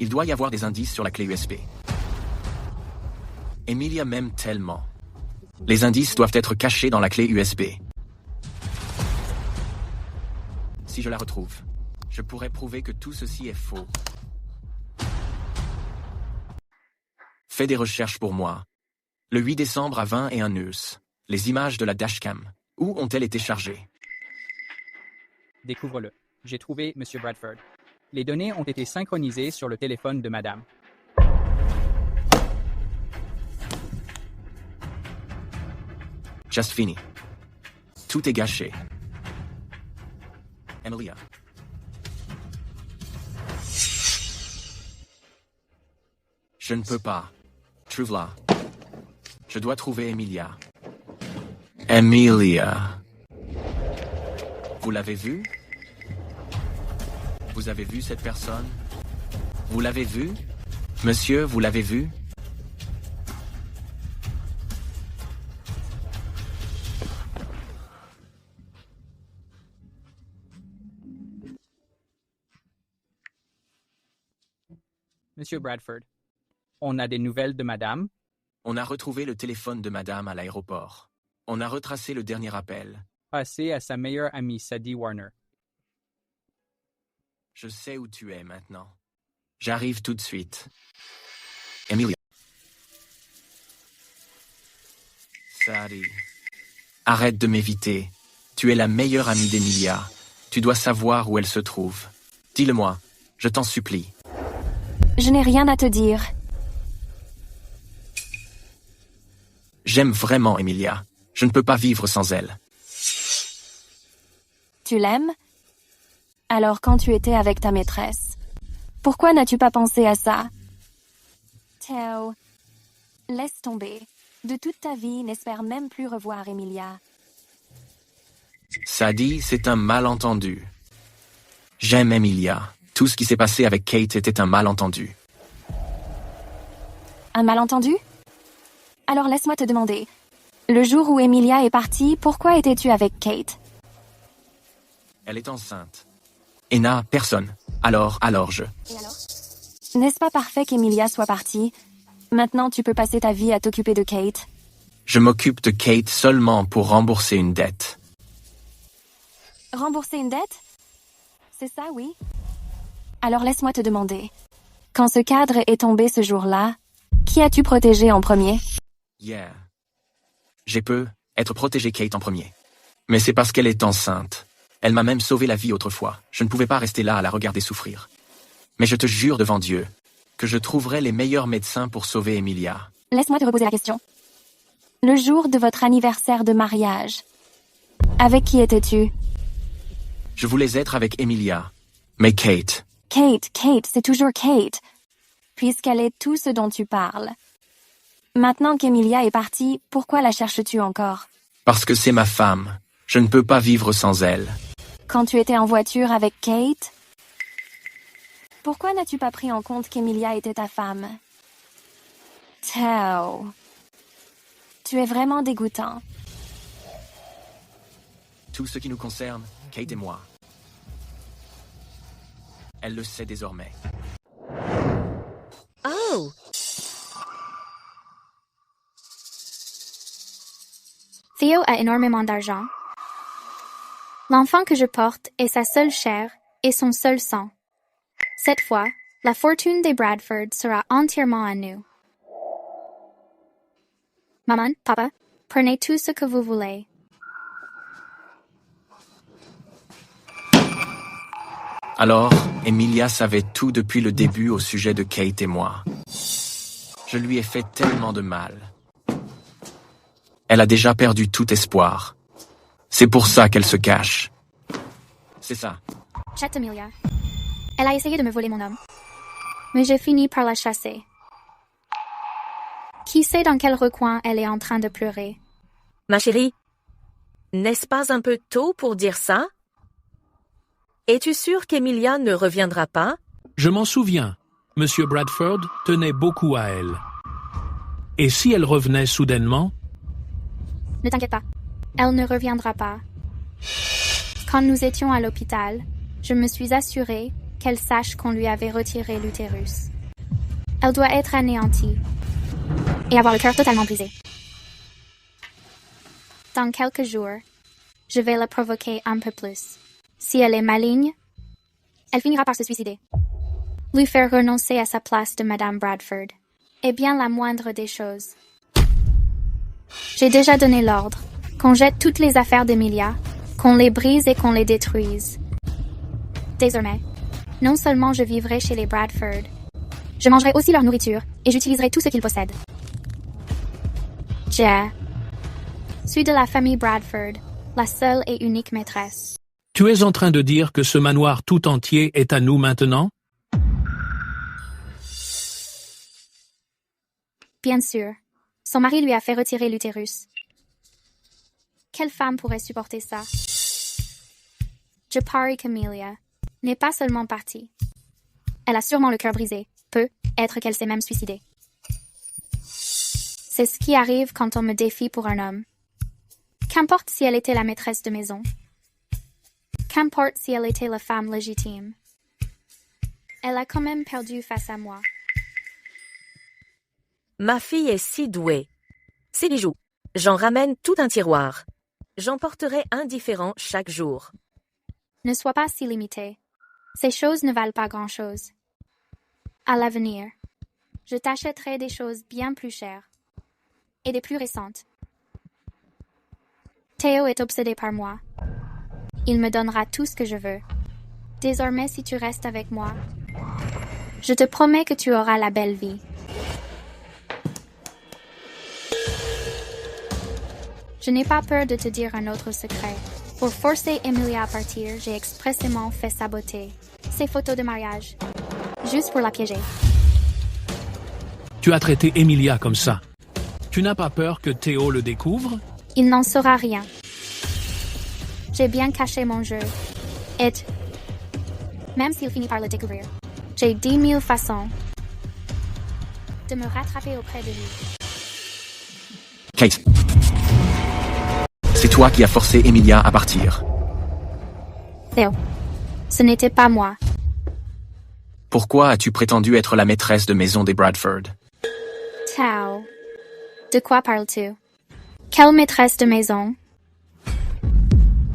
Il doit y avoir des indices sur la clé USB. Emilia m'aime tellement. Les indices doivent être cachés dans la clé USB. Si je la retrouve, je pourrais prouver que tout ceci est faux. Fais des recherches pour moi. Le 8 décembre à 21h, les images de la dashcam. Où ont-elles été chargées? Découvre-le. J'ai trouvé Monsieur Bradford. Les données ont été synchronisées sur le téléphone de Madame. Just fini. Tout est gâché. Emilia. Je ne peux pas. Trouve-la. Je dois trouver Emilia. Emilia. Vous l'avez vue? Vous avez vu cette personne? Vous l'avez vue? Monsieur, vous l'avez vue? Monsieur Bradford, on a des nouvelles de Madame? On a retrouvé le téléphone de Madame à l'aéroport. On a retracé le dernier appel. Passé à sa meilleure amie Sadie Warner. Je sais où tu es maintenant. J'arrive tout de suite. Emilia. Sadie. Arrête de m'éviter. Tu es la meilleure amie d'Emilia. Tu dois savoir où elle se trouve. Dis-le-moi. Je t'en supplie. Je n'ai rien à te dire. J'aime vraiment Emilia. Je ne peux pas vivre sans elle. Tu l'aimes? Alors quand tu étais avec ta maîtresse, pourquoi n'as-tu pas pensé à ça? Théo, laisse tomber. De toute ta vie, n'espère même plus revoir Emilia. Sadie, c'est un malentendu. J'aime Emilia. Tout ce qui s'est passé avec Kate était un malentendu. Un malentendu? Alors laisse-moi te demander. Le jour où Emilia est partie, pourquoi étais-tu avec Kate? Elle est enceinte. Ena, personne. Alors je... Et alors? N'est-ce pas parfait qu'Emilia soit partie? Maintenant, tu peux passer ta vie à t'occuper de Kate. Je m'occupe de Kate seulement pour rembourser une dette. Rembourser une dette? C'est ça, oui? Alors laisse-moi te demander. Quand ce cadre est tombé ce jour-là, qui as-tu protégé en premier? Yeah. J'ai pu être protégé Kate en premier. Mais c'est parce qu'elle est enceinte. Elle m'a même sauvé la vie autrefois. Je ne pouvais pas rester là à la regarder souffrir. Mais je te jure devant Dieu que je trouverai les meilleurs médecins pour sauver Emilia. Laisse-moi te reposer la question. Le jour de votre anniversaire de mariage, avec qui étais-tu? Je voulais être avec Emilia. Mais Kate... Kate, c'est toujours Kate. Puisqu'elle est tout ce dont tu parles. Maintenant qu'Emilia est partie, pourquoi la cherches-tu encore? Parce que c'est ma femme. Je ne peux pas vivre sans elle. Quand tu étais en voiture avec Kate, pourquoi n'as-tu pas pris en compte qu'Emilia était ta femme? Théo, tu es vraiment dégoûtant. Tout ce qui nous concerne, Kate et moi. Elle le sait désormais. Oh! Theo a énormément d'argent. L'enfant que je porte est sa seule chair et son seul sang. Cette fois, la fortune des Bradford sera entièrement à nous. Maman, papa, prenez tout ce que vous voulez. Alors, Emilia savait tout depuis le début au sujet de Kate et moi. Je lui ai fait tellement de mal. Elle a déjà perdu tout espoir. C'est pour ça qu'elle se cache. C'est ça. Chatte Emilia. Elle a essayé de me voler mon homme. Mais j'ai fini par la chasser. Qui sait dans quel recoin elle est en train de pleurer? Ma chérie, n'est-ce pas un peu tôt pour dire ça? Es-tu sûre qu'Emilia ne reviendra pas? Je m'en souviens. Monsieur Bradford tenait beaucoup à elle. Et si elle revenait soudainement? Ne t'inquiète pas. Elle ne reviendra pas. Quand nous étions à l'hôpital, je me suis assurée qu'elle sache qu'on lui avait retiré l'utérus. Elle doit être anéantie et avoir le cœur totalement brisé. Dans quelques jours, je vais la provoquer un peu plus. Si elle est maligne, elle finira par se suicider. Lui faire renoncer à sa place de Madame Bradford est bien la moindre des choses. J'ai déjà donné l'ordre qu'on jette toutes les affaires d'Emilia, qu'on les brise et qu'on les détruise. Désormais, non seulement je vivrai chez les Bradford, je mangerai aussi leur nourriture et j'utiliserai tout ce qu'ils possèdent. Je suis de la famille Bradford, la seule et unique maîtresse. Tu es en train de dire que ce manoir tout entier est à nous maintenant? Bien sûr. Son mari lui a fait retirer l'utérus. Quelle femme pourrait supporter ça? Japari Camellia n'est pas seulement partie. Elle a sûrement le cœur brisé. Peut être qu'elle s'est même suicidée. C'est ce qui arrive quand on me défie pour un homme. Qu'importe si elle était la maîtresse de maison. Qu'importe si elle était la femme légitime. Elle a quand même perdu face à moi. Ma fille est si douée. Ses bijoux. J'en ramène tout un tiroir. J'en porterai un différent chaque jour. Ne sois pas si limité. Ces choses ne valent pas grand-chose. À l'avenir, je t'achèterai des choses bien plus chères. Et des plus récentes. Théo est obsédé par moi. Il me donnera tout ce que je veux. Désormais, si tu restes avec moi, je te promets que tu auras la belle vie. Je n'ai pas peur de te dire un autre secret. Pour forcer Emilia à partir, j'ai expressément fait saboter ses photos de mariage. Juste pour la piéger. Tu as traité Emilia comme ça. Tu n'as pas peur que Théo le découvre? Il n'en saura rien. J'ai bien caché mon jeu. Et même s'il finit par le découvrir, j'ai 10 000 façons de me rattraper auprès de lui. Kate. C'est toi qui as forcé Emilia à partir. Théo, ce n'était pas moi. Pourquoi as-tu prétendu être la maîtresse de maison des Bradford? Tao. De quoi parles-tu? Quelle maîtresse de maison?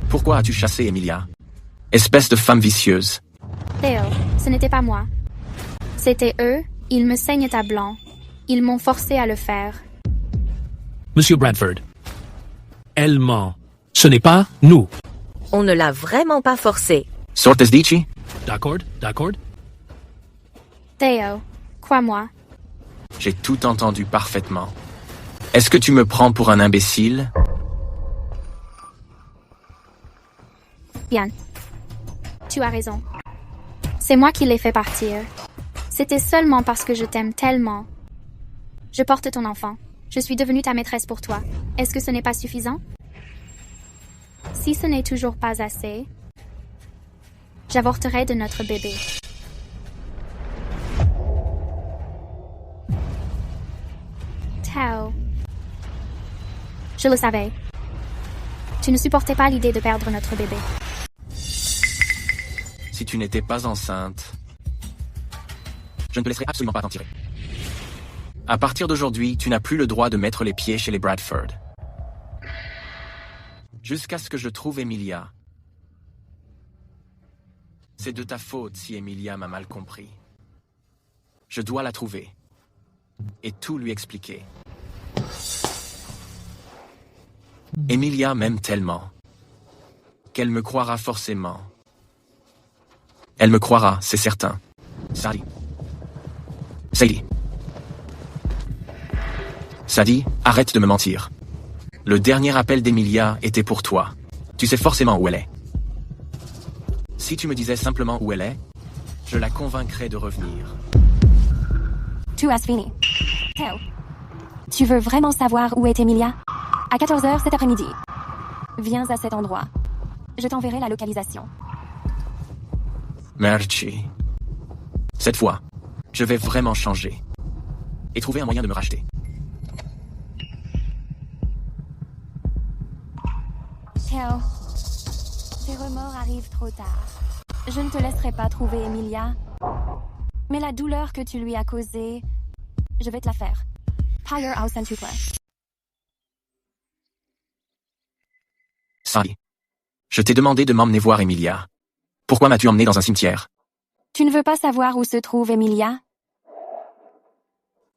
Pourquoi as-tu chassé Emilia? Espèce de femme vicieuse. Théo, ce n'était pas moi. C'était eux, ils me saignent à blanc. Ils m'ont forcé à le faire. Monsieur Bradford. Elle ment. Ce n'est pas nous. On ne l'a vraiment pas forcé. Sortes dici? D'accord, d'accord. Théo, crois-moi. J'ai tout entendu parfaitement. Est-ce que tu me prends pour un imbécile? Bien. Tu as raison. C'est moi qui l'ai fait partir. C'était seulement parce que je t'aime tellement. Je porte ton enfant. Je suis devenue ta maîtresse pour toi. Est-ce que ce n'est pas suffisant? Si ce n'est toujours pas assez, j'avorterai de notre bébé. Tao. Je le savais. Tu ne supportais pas l'idée de perdre notre bébé. Si tu n'étais pas enceinte, je ne te laisserai absolument pas t'en tirer. À partir d'aujourd'hui, tu n'as plus le droit de mettre les pieds chez les Bradford. Jusqu'à ce que je trouve Emilia. C'est de ta faute si Emilia m'a mal compris. Je dois la trouver. Et tout lui expliquer. Emilia m'aime tellement qu'elle me croira forcément. Elle me croira, c'est certain. Sadie. Sadie, arrête de me mentir. Le dernier appel d'Emilia était pour toi. Tu sais forcément où elle est. Si tu me disais simplement où elle est, je la convaincrais de revenir. Tout as fini. Théo, tu veux vraiment savoir où est Emilia? À 14h cet après-midi. Viens à cet endroit. Je t'enverrai la localisation. Merci. Cette fois, je vais vraiment changer. Et trouver un moyen de me racheter. Théo, tes remords arrivent trop tard. Je ne te laisserai pas trouver Emilia. Mais la douleur que tu lui as causée, je vais te la faire. Firehouse centuple. Sadie. Je t'ai demandé de m'emmener voir Emilia. Pourquoi m'as-tu emmené dans un cimetière? Tu ne veux pas savoir où se trouve Emilia?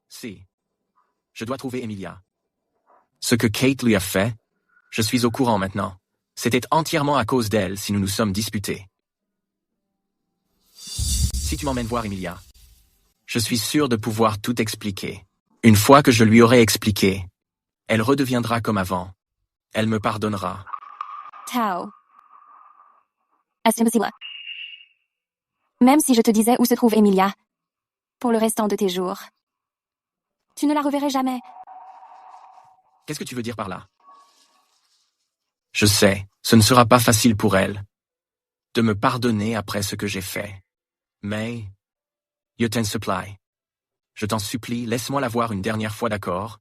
Si. Je dois trouver Emilia. Ce que Kate lui a fait, je suis au courant maintenant. C'était entièrement à cause d'elle si nous nous sommes disputés. Si tu m'emmènes voir Emilia, je suis sûr de pouvoir tout expliquer. Une fois que je lui aurai expliqué, elle redeviendra comme avant. Elle me pardonnera. Tao. C'est impossible. Même si je te disais où se trouve Emilia, pour le restant de tes jours, tu ne la reverrais jamais. Qu'est-ce que tu veux dire par là? Je sais, ce ne sera pas facile pour elle de me pardonner après ce que j'ai fait. Mais, je t'en supplie. Je t'en supplie, laisse-moi la voir une dernière fois, d'accord?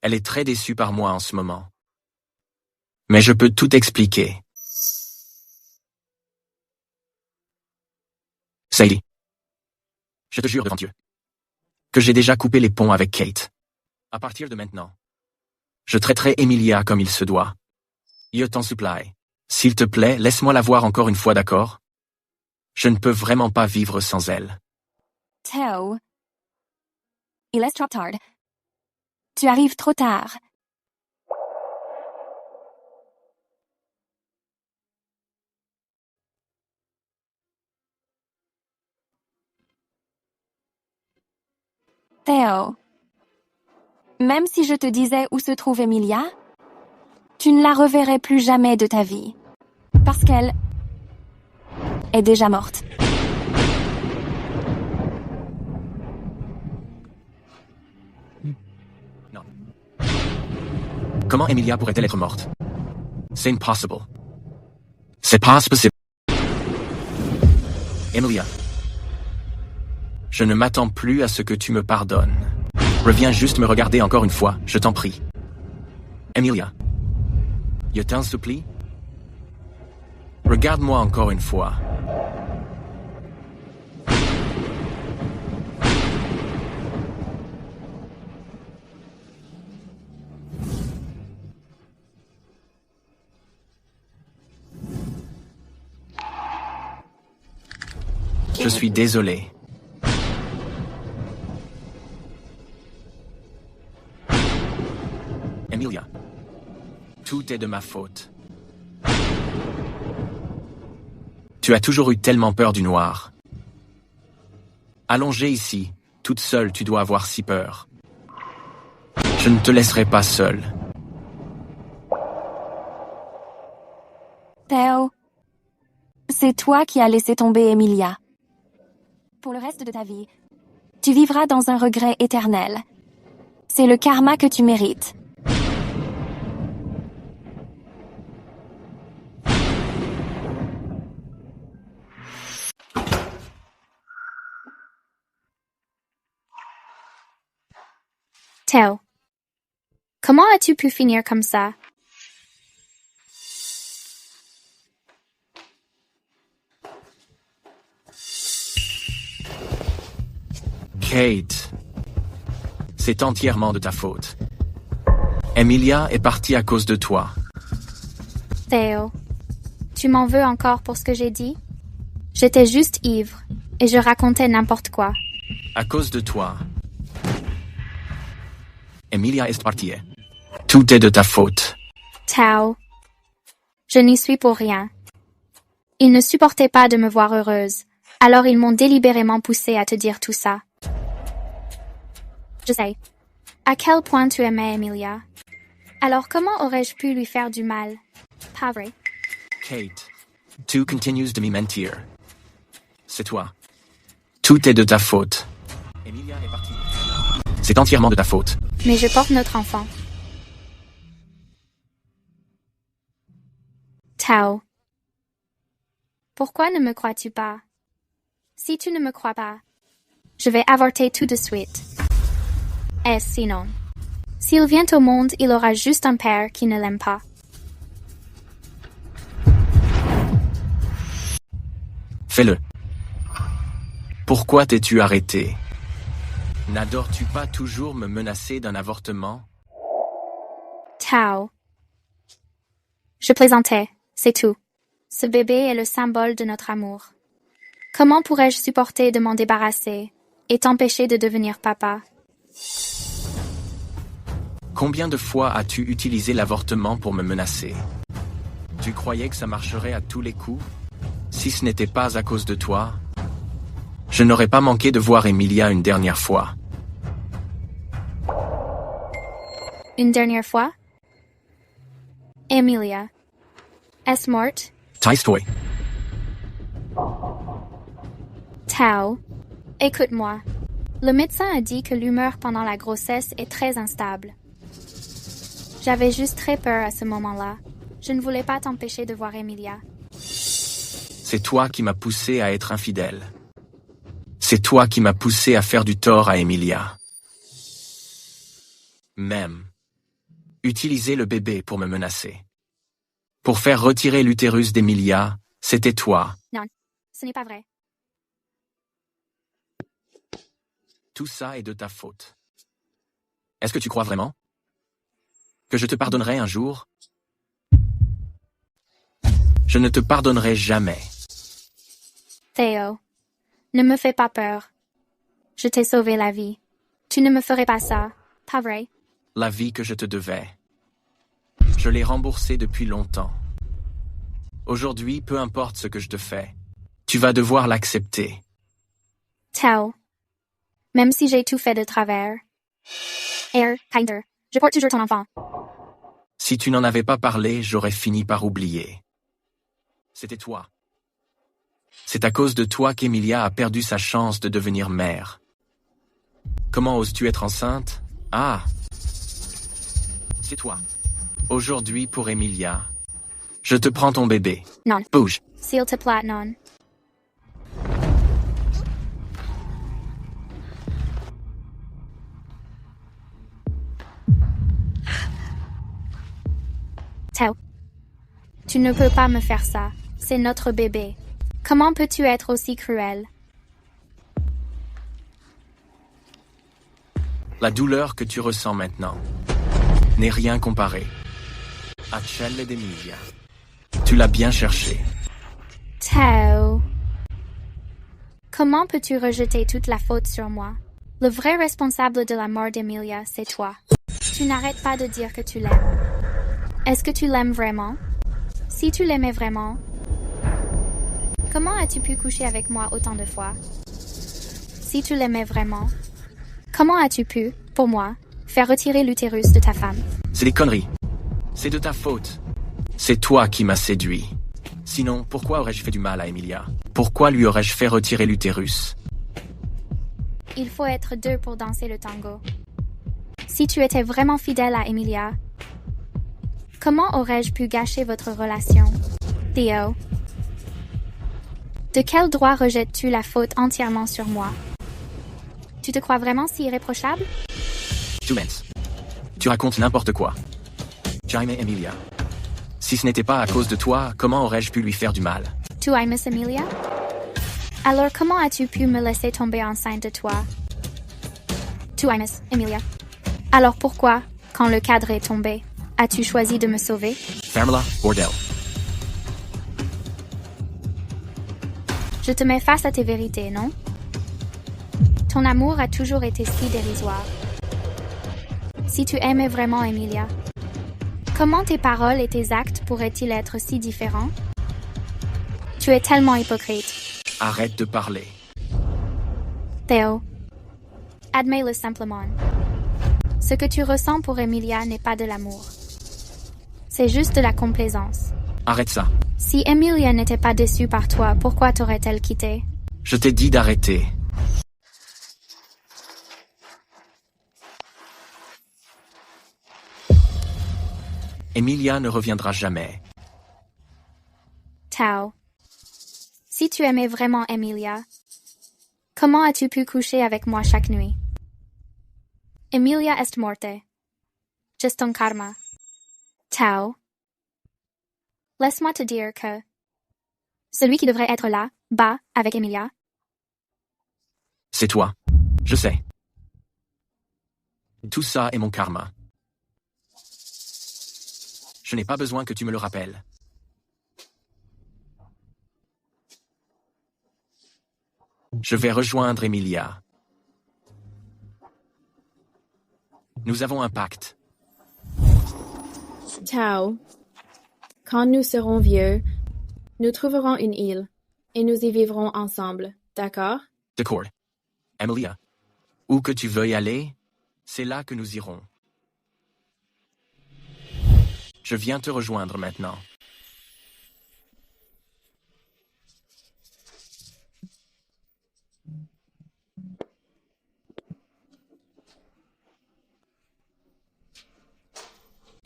Elle est très déçue par moi en ce moment. Mais je peux tout expliquer. Sadie. Je te jure devant Dieu que j'ai déjà coupé les ponts avec Kate. À partir de maintenant, je traiterai Emilia comme il se doit. Je t'en supplie. S'il te plaît, laisse-moi la voir encore une fois, d'accord? Je ne peux vraiment pas vivre sans elle. Tao. Il est trop tard. Tu arrives trop tard. Théo, même si je te disais où se trouve Emilia, tu ne la reverrais plus jamais de ta vie, parce qu'elle est déjà morte. Non. Comment Emilia pourrait-elle être morte? C'est impossible. C'est pas possible. Emilia. Je ne m'attends plus à ce que tu me pardonnes. Reviens juste me regarder encore une fois, je t'en prie. Emilia. Je t'en supplie. Regarde-moi encore une fois. Je suis désolé. Emilia. Tout est de ma faute. Tu as toujours eu tellement peur du noir. Allongée ici, toute seule, tu dois avoir si peur. Je ne te laisserai pas seule. Théo, c'est toi qui as laissé tomber Emilia. Pour le reste de ta vie, tu vivras dans un regret éternel. C'est le karma que tu mérites. Théo, comment as-tu pu finir comme ça? Kate, c'est entièrement de ta faute. Emilia est partie à cause de toi. Théo, tu m'en veux encore pour ce que j'ai dit? J'étais juste ivre, et je racontais n'importe quoi. À cause de toi. Emilia est partie. Tout est de ta faute. Tao, je n'y suis pour rien. Ils ne supportaient pas de me voir heureuse, alors ils m'ont délibérément poussée à te dire tout ça. Je sais à quel point tu aimais Emilia. Alors comment aurais-je pu lui faire du mal? Pas vrai. Kate, tu continues de me mentir. C'est toi. Tout est de ta faute. Emilia est partie. C'est entièrement de ta faute. Mais je porte notre enfant. Tao. Pourquoi ne me crois-tu pas? Si tu ne me crois pas, je vais avorter tout de suite. Et sinon, s'il vient au monde, il aura juste un père qui ne l'aime pas. Fais-le. Pourquoi t'es-tu arrêté? N'adores-tu pas toujours me menacer d'un avortement? Tao. Je plaisantais, c'est tout. Ce bébé est le symbole de notre amour. Comment pourrais-je supporter de m'en débarrasser et t'empêcher de devenir papa? Combien de fois as-tu utilisé l'avortement pour me menacer? Tu croyais que ça marcherait à tous les coups? Si ce n'était pas à cause de toi, Je n'aurais pas manqué de voir Emilia une dernière fois. Une dernière fois? Emilia. Est morte? Taistoy. Tao. Écoute-moi. Le médecin a dit que l'humeur pendant la grossesse est très instable. J'avais juste très peur à ce moment-là. Je ne voulais pas t'empêcher de voir Emilia. C'est toi qui m'as poussé à être infidèle. C'est toi qui m'as poussé à faire du tort à Emilia. Même. Utiliser le bébé pour me menacer. Pour faire retirer l'utérus d'Emilia, c'était toi. Non, ce n'est pas vrai. Tout ça est de ta faute. Est-ce que tu crois vraiment que je te pardonnerai un jour? Je ne te pardonnerai jamais. Theo, ne me fais pas peur. Je t'ai sauvé la vie. Tu ne me ferais pas ça, pas vrai? La vie que je te devais. Je l'ai remboursée depuis longtemps. Aujourd'hui, peu importe ce que je te fais, tu vas devoir l'accepter. Theo, même si j'ai tout fait de travers. Kinder, je porte toujours ton enfant. Si tu n'en avais pas parlé, j'aurais fini par oublier. C'était toi. C'est à cause de toi qu'Emilia a perdu sa chance de devenir mère. Comment oses-tu être enceinte? Ah! C'est toi. Aujourd'hui, pour Emilia, je te prends ton bébé. Non. Bouge. S'il te plaît, non. Theo, tu ne peux pas me faire ça. C'est notre bébé. Comment peux-tu être aussi cruel? La douleur que tu ressens maintenant n'est rien comparé à celle d'Emilia. Tu l'as bien cherché. Theo, comment peux-tu rejeter toute la faute sur moi? Le vrai responsable de la mort d'Emilia, c'est toi. Tu n'arrêtes pas de dire que tu l'aimes. Est-ce que tu l'aimes vraiment? Si tu l'aimais vraiment, comment as-tu pu coucher avec moi autant de fois? Si tu l'aimais vraiment, comment as-tu pu, pour moi, faire retirer l'utérus de ta femme? C'est des conneries. C'est de ta faute. C'est toi qui m'as séduit. Sinon, pourquoi aurais-je fait du mal à Emilia? Pourquoi lui aurais-je fait retirer l'utérus? Il faut être deux pour danser le tango. Si tu étais vraiment fidèle à Emilia, comment aurais-je pu gâcher votre relation? Theo, de quel droit rejettes-tu la faute entièrement sur moi? Tu te crois vraiment si irréprochable? Tu mens. Tu racontes n'importe quoi. J'aimais Emilia. Si ce n'était pas à cause de toi, comment aurais-je pu lui faire du mal? Tu aimes Emilia? Alors comment as-tu pu me laisser tomber enceinte de toi? Tu aimes Emilia. Alors pourquoi, quand le cadre est tombé, as-tu choisi de me sauver? Ferme-la, bordel. Je te mets face à tes vérités, non? Ton amour a toujours été si dérisoire. Si tu aimais vraiment Emilia, comment tes paroles et tes actes pourraient-ils être si différents? Tu es tellement hypocrite. Arrête de parler. Theo, admets-le simplement. Ce que tu ressens pour Emilia n'est pas de l'amour. C'est juste de la complaisance. Arrête ça. Si Emilia n'était pas déçue par toi, pourquoi t'aurait-elle quitté? Je t'ai dit d'arrêter. Emilia ne reviendra jamais. Tao, si tu aimais vraiment Emilia, comment as-tu pu coucher avec moi chaque nuit? Emilia est morte. Juste ton karma. Tao, laisse-moi te dire que celui qui devrait être là, bas, avec Emilia, c'est toi. Je sais. Tout ça est mon karma. Je n'ai pas besoin que tu me le rappelles. Je vais rejoindre Emilia. Nous avons un pacte. Tao, quand nous serons vieux, nous trouverons une île et nous y vivrons ensemble, d'accord? D'accord. Emilia, où que tu veuilles aller, c'est là que nous irons. Je viens te rejoindre maintenant.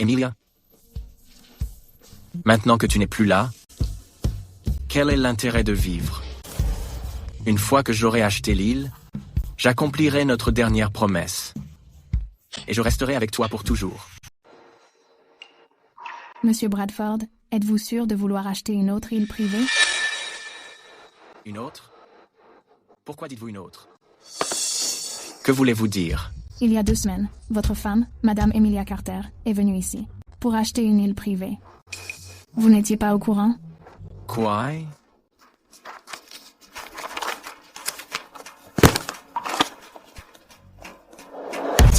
Emilia, maintenant que tu n'es plus là, quel est l'intérêt de vivre? Une fois que j'aurai acheté l'île, j'accomplirai notre dernière promesse. Et je resterai avec toi pour toujours. Monsieur Bradford, êtes-vous sûr de vouloir acheter une autre île privée? Une autre? Pourquoi dites-vous une autre? Que voulez-vous dire? Il y a 2 semaines, votre femme, Madame Emilia Carter, est venue ici pour acheter une île privée. Vous n'étiez pas au courant? Quoi?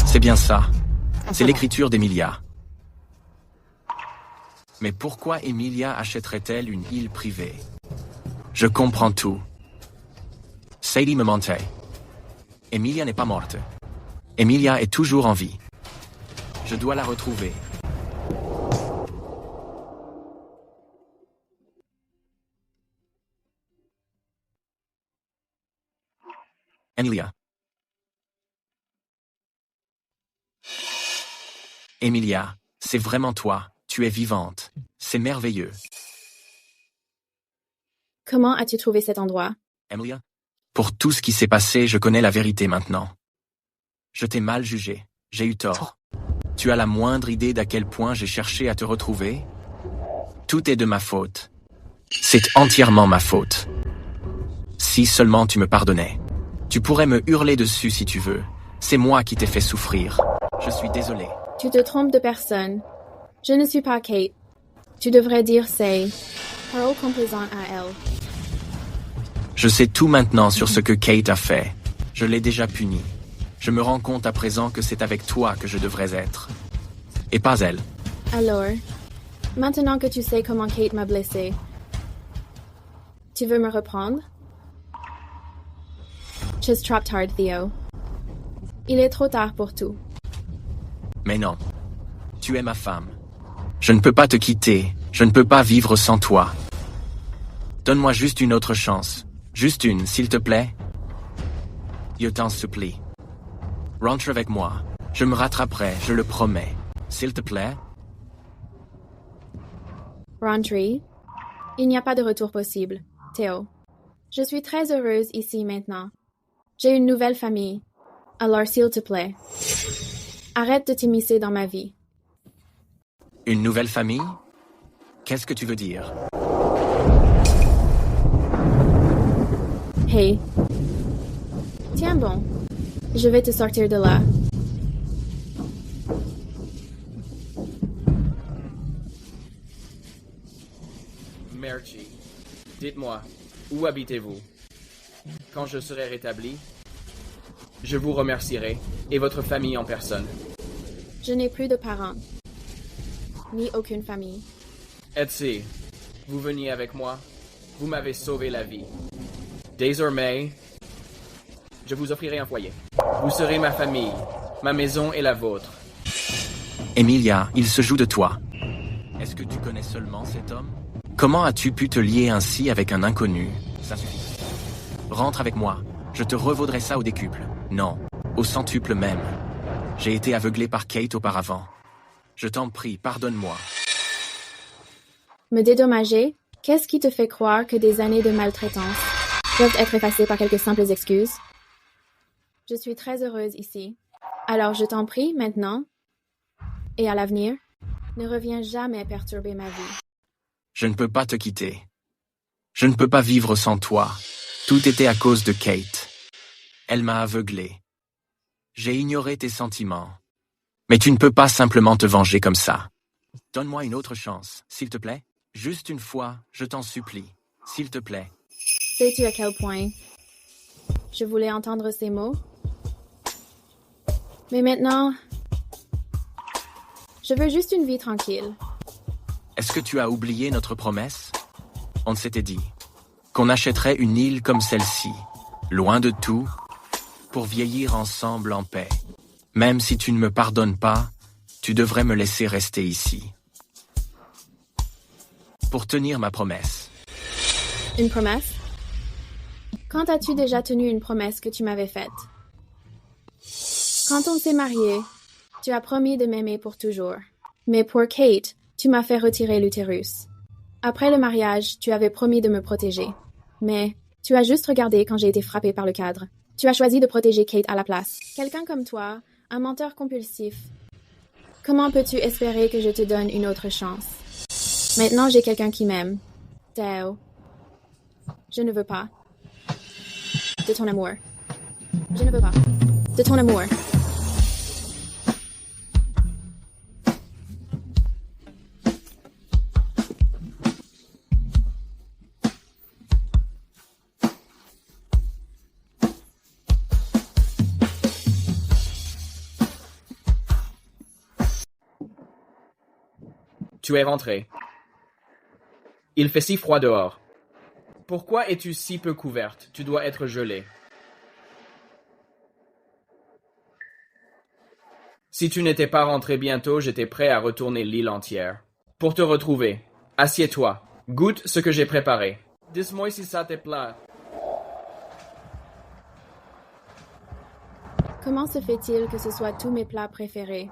C'est bien ça. C'est l'écriture d'Emilia. Mais pourquoi Emilia achèterait-elle une île privée? Je comprends tout. Sadie me mentait. Emilia n'est pas morte. Emilia est toujours en vie. Je dois la retrouver. Emilia. Emilia, c'est vraiment toi. Tu es vivante. C'est merveilleux. Comment as-tu trouvé cet endroit? Emilia, pour tout ce qui s'est passé, je connais la vérité maintenant. Je t'ai mal jugé. J'ai eu tort. Tu as la moindre idée d'à quel point j'ai cherché à te retrouver? Tout est de ma faute. C'est entièrement ma faute. Si seulement tu me pardonnais. Tu pourrais me hurler dessus si tu veux. C'est moi qui t'ai fait souffrir. Je suis désolé. Tu te trompes de personne. Je ne suis pas Kate. Tu devrais dire c'est. Parole complaisante à elle. Je sais tout maintenant sur ce que Kate a fait. Je l'ai déjà puni. Je me rends compte à présent que c'est avec toi que je devrais être. Et pas elle. Alors, maintenant que tu sais comment Kate m'a blessé, tu veux me reprendre? Just trapped hard, Theo. Il est trop tard pour tout. Mais non. Tu es ma femme. Je ne peux pas te quitter. Je ne peux pas vivre sans toi. Donne-moi juste une autre chance. Juste une, s'il te plaît. Je t'en supplie. Rentre avec moi. Je me rattraperai, je le promets. S'il te plaît. Roundtree, il n'y a pas de retour possible. Théo, je suis très heureuse ici maintenant. J'ai une nouvelle famille. Alors s'il te plaît, arrête de t'immiscer dans ma vie. Une nouvelle famille? Qu'est-ce que tu veux dire? Hey. Tiens bon. Je vais te sortir de là. Merci. Dites-moi, où habitez-vous? Quand je serai rétabli, je vous remercierai, et votre famille en personne. Je n'ai plus de parents. Ni aucune famille. Etsy, vous veniez avec moi. Vous m'avez sauvé la vie. Désormais, je vous offrirai un foyer. Vous serez ma famille, ma maison et la vôtre. Emilia, il se joue de toi. Est-ce que tu connais seulement cet homme? Comment as-tu pu te lier ainsi avec un inconnu? Ça suffit. Rentre avec moi. Je te revaudrai ça au décuple. Non, au centuple même. J'ai été aveuglé par Kate auparavant. Je t'en prie, pardonne-moi. Me dédommager? Qu'est-ce qui te fait croire que des années de maltraitance peuvent être effacées par quelques simples excuses? Je suis très heureuse ici. Alors je t'en prie maintenant, et à l'avenir, ne reviens jamais perturber ma vie. Je ne peux pas te quitter. Je ne peux pas vivre sans toi. Tout était à cause de Kate. Elle m'a aveuglé. J'ai ignoré tes sentiments. Mais tu ne peux pas simplement te venger comme ça. Donne-moi une autre chance, s'il te plaît. Juste une fois, je t'en supplie. S'il te plaît. Sais-tu à quel point je voulais entendre ces mots? Mais maintenant, je veux juste une vie tranquille. Est-ce que tu as oublié notre promesse? On s'était dit qu'on achèterait une île comme celle-ci. loin de tout, pour vieillir ensemble en paix. Même si tu ne me pardonnes pas, tu devrais me laisser rester ici. Pour tenir ma promesse. Une promesse? Quand as-tu déjà tenu une promesse que tu m'avais faite? Quand on s'est mariés, tu as promis de m'aimer pour toujours. Mais pour Kate, tu m'as fait retirer l'utérus. Après le mariage, tu avais promis de me protéger. Mais tu as juste regardé quand j'ai été frappée par le cadre. Tu as choisi de protéger Kate à la place. Quelqu'un comme toi, un menteur compulsif. Comment peux-tu espérer que je te donne une autre chance? Maintenant, j'ai quelqu'un qui m'aime. Theo. Je ne veux pas. De ton amour. Je ne veux pas. De ton amour. Tu es rentré. Il fait si froid dehors. Pourquoi es-tu si peu couverte? Tu dois être gelée. Si tu n'étais pas rentré bientôt, j'étais prêt à retourner l'île entière. Pour te retrouver, assieds-toi. Goûte ce que j'ai préparé. Dis-moi si ça te plaît. Comment se fait-il que ce soit tous mes plats préférés?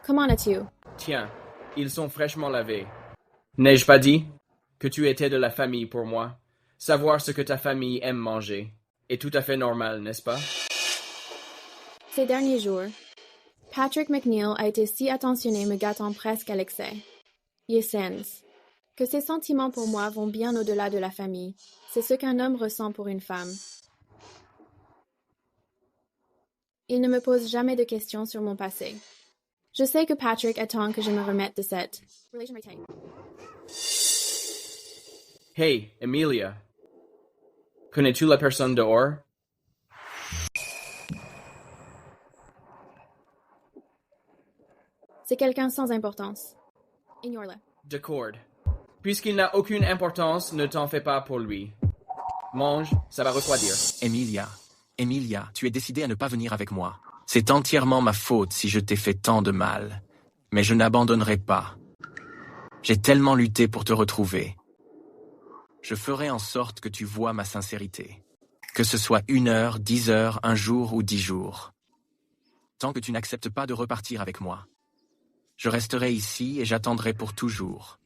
Comment l'as-tu? Tiens, ils sont fraîchement lavés. N'ai-je pas dit que tu étais de la famille pour moi? Savoir ce que ta famille aime manger est tout à fait normal, n'est-ce pas? Ces derniers jours, Patrick McNeil a été si attentionné me gâtant presque à l'excès. Yesens, que ses sentiments pour moi vont bien au-delà de la famille. C'est ce qu'un homme ressent pour une femme. Il ne me pose jamais de questions sur mon passé. Je sais que Patrick attend que je me remette de cette relation retained. Hey, Emilia. Connais-tu la personne dehors? C'est quelqu'un sans importance. Ignore-le. D'accord. Puisqu'il n'a aucune importance, ne t'en fais pas pour lui. Mange, ça va refroidir. Emilia, tu es décidée à ne pas venir avec moi. C'est entièrement ma faute si je t'ai fait tant de mal. Mais je n'abandonnerai pas. J'ai tellement lutté pour te retrouver. Je ferai en sorte que tu vois ma sincérité. Que ce soit 1 heure, 10 heures, 1 jour ou 10 jours. Tant que tu n'acceptes pas de repartir avec moi. Je resterai ici et j'attendrai pour toujours.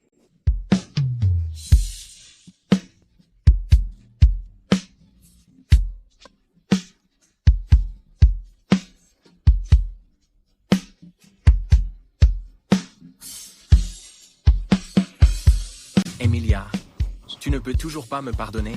Emilia, tu ne peux toujours pas me pardonner?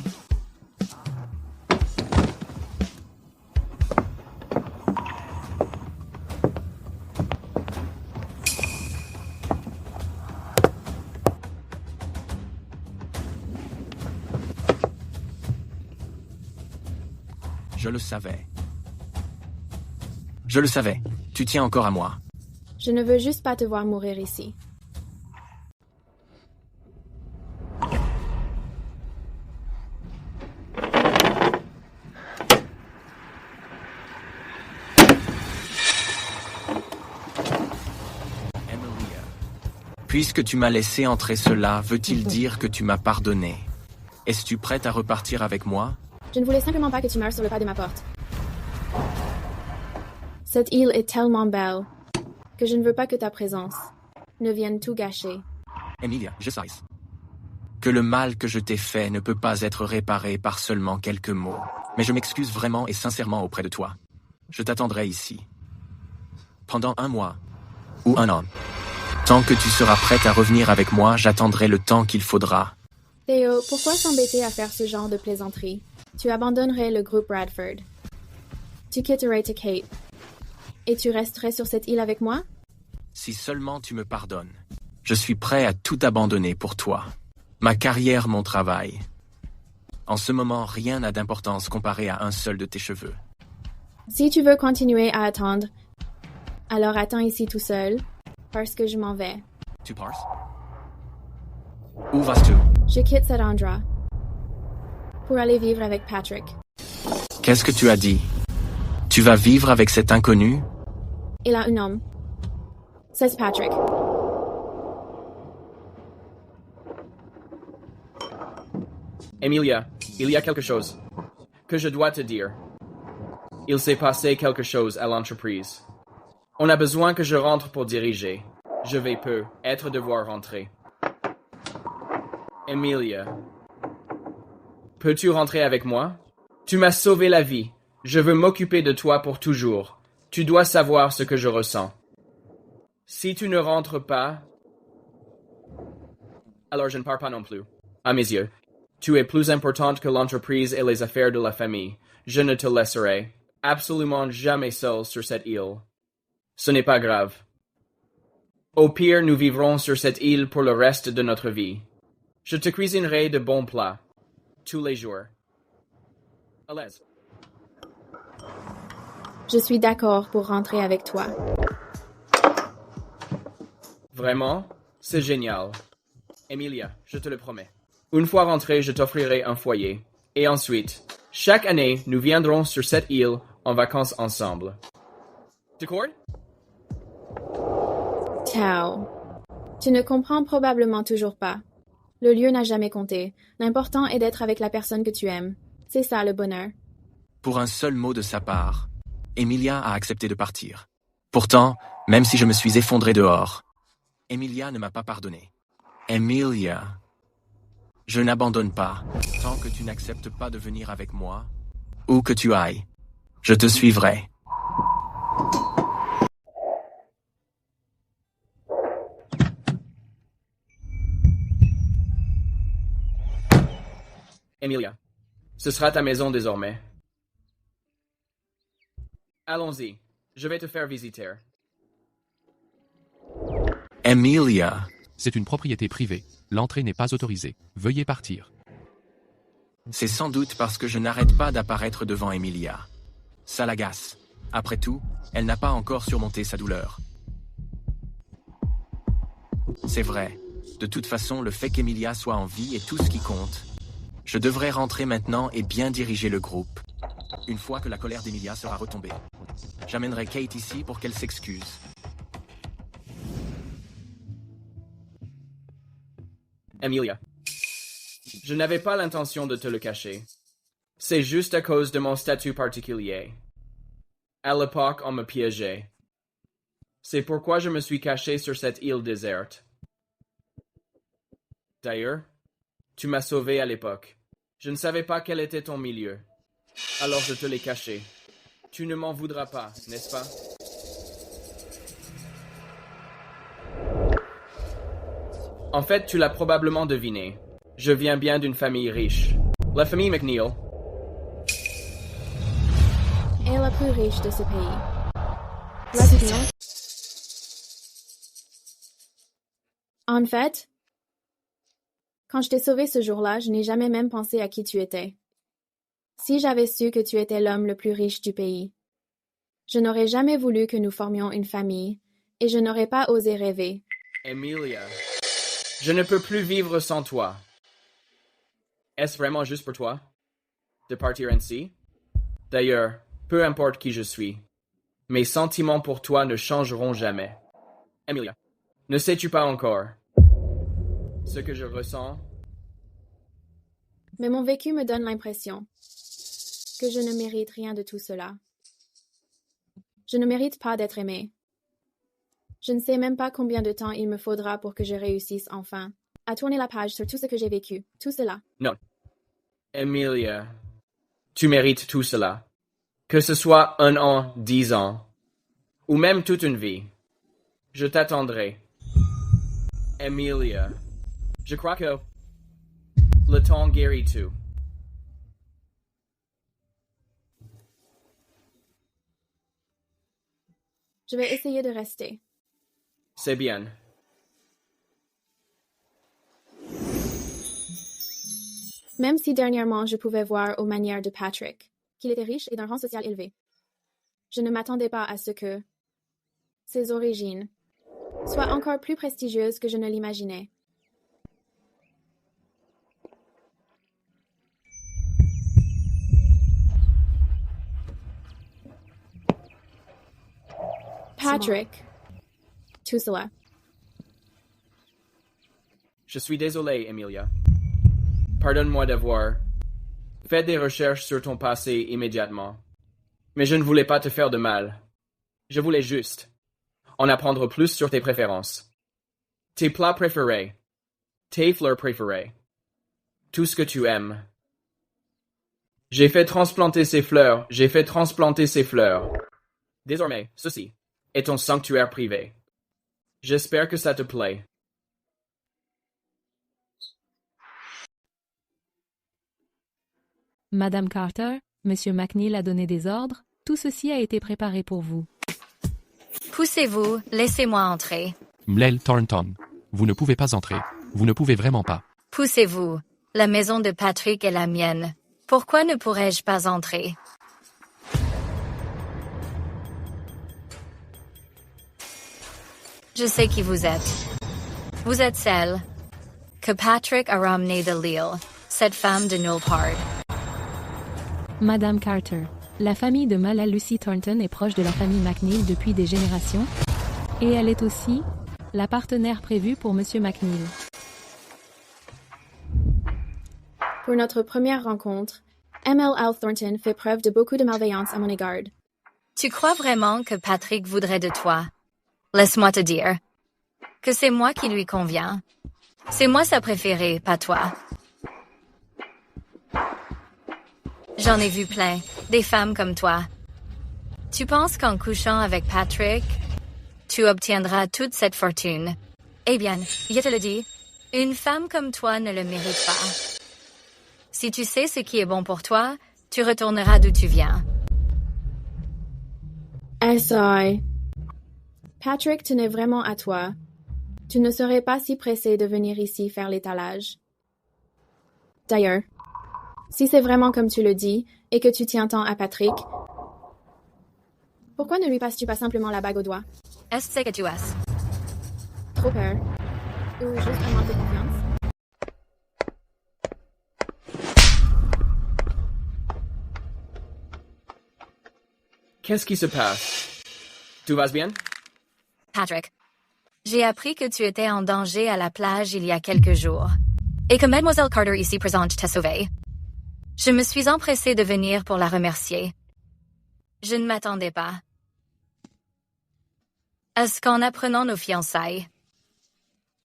Je le savais. Je le savais. Tu tiens encore à moi. Je ne veux juste pas te voir mourir ici. Puisque tu m'as laissé entrer cela, veut-il dire que tu m'as pardonné? Es-tu prête à repartir avec moi? Je ne voulais simplement pas que tu meures sur le pas de ma porte. Cette île est tellement belle que je ne veux pas que ta présence ne vienne tout gâcher. Emilia, je sais que le mal que je t'ai fait ne peut pas être réparé par seulement quelques mots. Mais je m'excuse vraiment et sincèrement auprès de toi. Je t'attendrai ici. Pendant 1 mois. Ou 1 an. Tant que tu seras prête à revenir avec moi, j'attendrai le temps qu'il faudra. Theo, pourquoi s'embêter à faire ce genre de plaisanterie? Tu abandonnerais le groupe Bradford. Tu quitterais ta Kate. Et tu resterais sur cette île avec moi? Si seulement tu me pardonnes. Je suis prêt à tout abandonner pour toi. Ma carrière, mon travail. En ce moment, rien n'a d'importance comparé à un seul de tes cheveux. Si tu veux continuer à attendre, alors attends ici tout seul, parce que je m'en vais. Tu pars? Où vas-tu? Je quitte cet endroit pour aller vivre avec Patrick. Qu'est-ce que tu as dit? Tu vas vivre avec cet inconnu? Il a un homme. C'est Patrick. Emilia, il y a quelque chose que je dois te dire. Il s'est passé quelque chose à l'entreprise. On a besoin que je rentre pour diriger. Je vais peut-être devoir rentrer. Emilia, peux-tu rentrer avec moi? Tu m'as sauvé la vie. Je veux m'occuper de toi pour toujours. Tu dois savoir ce que je ressens. Si tu ne rentres pas, alors je ne pars pas non plus. À mes yeux, tu es plus importante que l'entreprise et les affaires de la famille. Je ne te laisserai absolument jamais seul sur cette île. Ce n'est pas grave. Au pire, nous vivrons sur cette île pour le reste de notre vie. Je te cuisinerai de bons plats, tous les jours. À l'aise. Je suis d'accord pour rentrer avec toi. Vraiment? C'est génial. Emilia, je te le promets. Une fois rentré, je t'offrirai un foyer. Et ensuite, chaque année, nous viendrons sur cette île en vacances ensemble. D'accord? Tao, tu ne comprends probablement toujours pas. Le lieu n'a jamais compté. L'important est d'être avec la personne que tu aimes. C'est ça le bonheur. Pour un seul mot de sa part, Emilia a accepté de partir. Pourtant, même si je me suis effondré dehors, Emilia ne m'a pas pardonné. Emilia, je n'abandonne pas tant que tu n'acceptes pas de venir avec moi. Où que tu ailles, je te suivrai. Emilia, ce sera ta maison désormais. Allons-y, je vais te faire visiter. Emilia. C'est une propriété privée. L'entrée n'est pas autorisée. Veuillez partir. C'est sans doute parce que je n'arrête pas d'apparaître devant Emilia. Ça l'agace. Après tout, elle n'a pas encore surmonté sa douleur. C'est vrai. De toute façon, le fait qu'Emilia soit en vie est tout ce qui compte. Je devrais rentrer maintenant et bien diriger le groupe. Une fois que la colère d'Emilia sera retombée, j'amènerai Kate ici pour qu'elle s'excuse. Emilia, je n'avais pas l'intention de te le cacher. C'est juste à cause de mon statut particulier. À l'époque, on me piégeait. C'est pourquoi je me suis caché sur cette île déserte. D'ailleurs, tu m'as sauvé à l'époque. Je ne savais pas quel était ton milieu. Alors je te l'ai caché. Tu ne m'en voudras pas, n'est-ce pas? En fait, tu l'as probablement deviné. Je viens bien d'une famille riche. La famille McNeil. Et la plus riche de ce pays. Rapidement. En fait, quand je t'ai sauvé ce jour-là, je n'ai jamais même pensé à qui tu étais. Si j'avais su que tu étais l'homme le plus riche du pays, je n'aurais jamais voulu que nous formions une famille, et je n'aurais pas osé rêver. Emilia, je ne peux plus vivre sans toi. Est-ce vraiment juste pour toi de partir ainsi? D'ailleurs, peu importe qui je suis, mes sentiments pour toi ne changeront jamais. Emilia, ne sais-tu pas encore ce que je ressens? Mais mon vécu me donne l'impression que je ne mérite rien de tout cela. Je ne mérite pas d'être aimée. Je ne sais même pas combien de temps il me faudra pour que je réussisse enfin à tourner la page sur tout ce que j'ai vécu, tout cela. Non. Emilia, tu mérites tout cela. Que ce soit 1 an, 10 ans, ou même toute une vie. Je t'attendrai. Emilia, je crois que le temps guérit tout. Je vais essayer de rester. C'est bien. Même si dernièrement je pouvais voir aux manières de Patrick qu'il était riche et d'un rang social élevé, je ne m'attendais pas à ce que ses origines soient encore plus prestigieuses que je ne l'imaginais. Patrick. Tout cela. Je suis désolé, Emilia. Pardonne-moi d'avoir fait des recherches sur ton passé immédiatement. Mais je ne voulais pas te faire de mal. Je voulais juste en apprendre plus sur tes préférences. Tes plats préférés. Tes fleurs préférées. Tout ce que tu aimes. J'ai fait transplanter ces fleurs. Désormais, ceci est ton sanctuaire privé. J'espère que ça te plaît. Madame Carter, Monsieur McNeil a donné des ordres. Tout ceci a été préparé pour vous. Poussez-vous, laissez-moi entrer. Mlel Thornton. Vous ne pouvez pas entrer. Vous ne pouvez vraiment pas. Poussez-vous. La maison de Patrick est la mienne. Pourquoi ne pourrais-je pas entrer? Je sais qui vous êtes. Vous êtes celle que Patrick a ramenée de l'île, cette femme de nulle part. Madame Carter, la famille de Mala Lucy Thornton est proche de la famille McNeil depuis des générations, et elle est aussi la partenaire prévue pour Monsieur McNeil. Pour notre première rencontre, MLL Thornton fait preuve de beaucoup de malveillance à mon égard. Tu crois vraiment que Patrick voudrait de toi? Laisse-moi te dire que c'est moi qui lui convient. C'est moi sa préférée, pas toi. J'en ai vu plein, des femmes comme toi. Tu penses qu'en couchant avec Patrick, tu obtiendras toute cette fortune? Eh bien, je te le dis, une femme comme toi ne le mérite pas. Si tu sais ce qui est bon pour toi, tu retourneras d'où tu viens. SI. Patrick tenait vraiment à toi. Tu ne serais pas si pressé de venir ici faire l'étalage. D'ailleurs, si c'est vraiment comme tu le dis, et que tu tiens tant à Patrick, pourquoi ne lui passes-tu pas simplement la bague au doigt? Est-ce que tu as? Trop peur. Ou juste un manque de confiance? Qu'est-ce qui se passe? Tout va bien? Patrick, j'ai appris que tu étais en danger à la plage il y a quelques jours, et que Mademoiselle Carter ici présente t'a sauvé. Je me suis empressée de venir pour la remercier. Je ne m'attendais pas à ce qu'en apprenant nos fiançailles,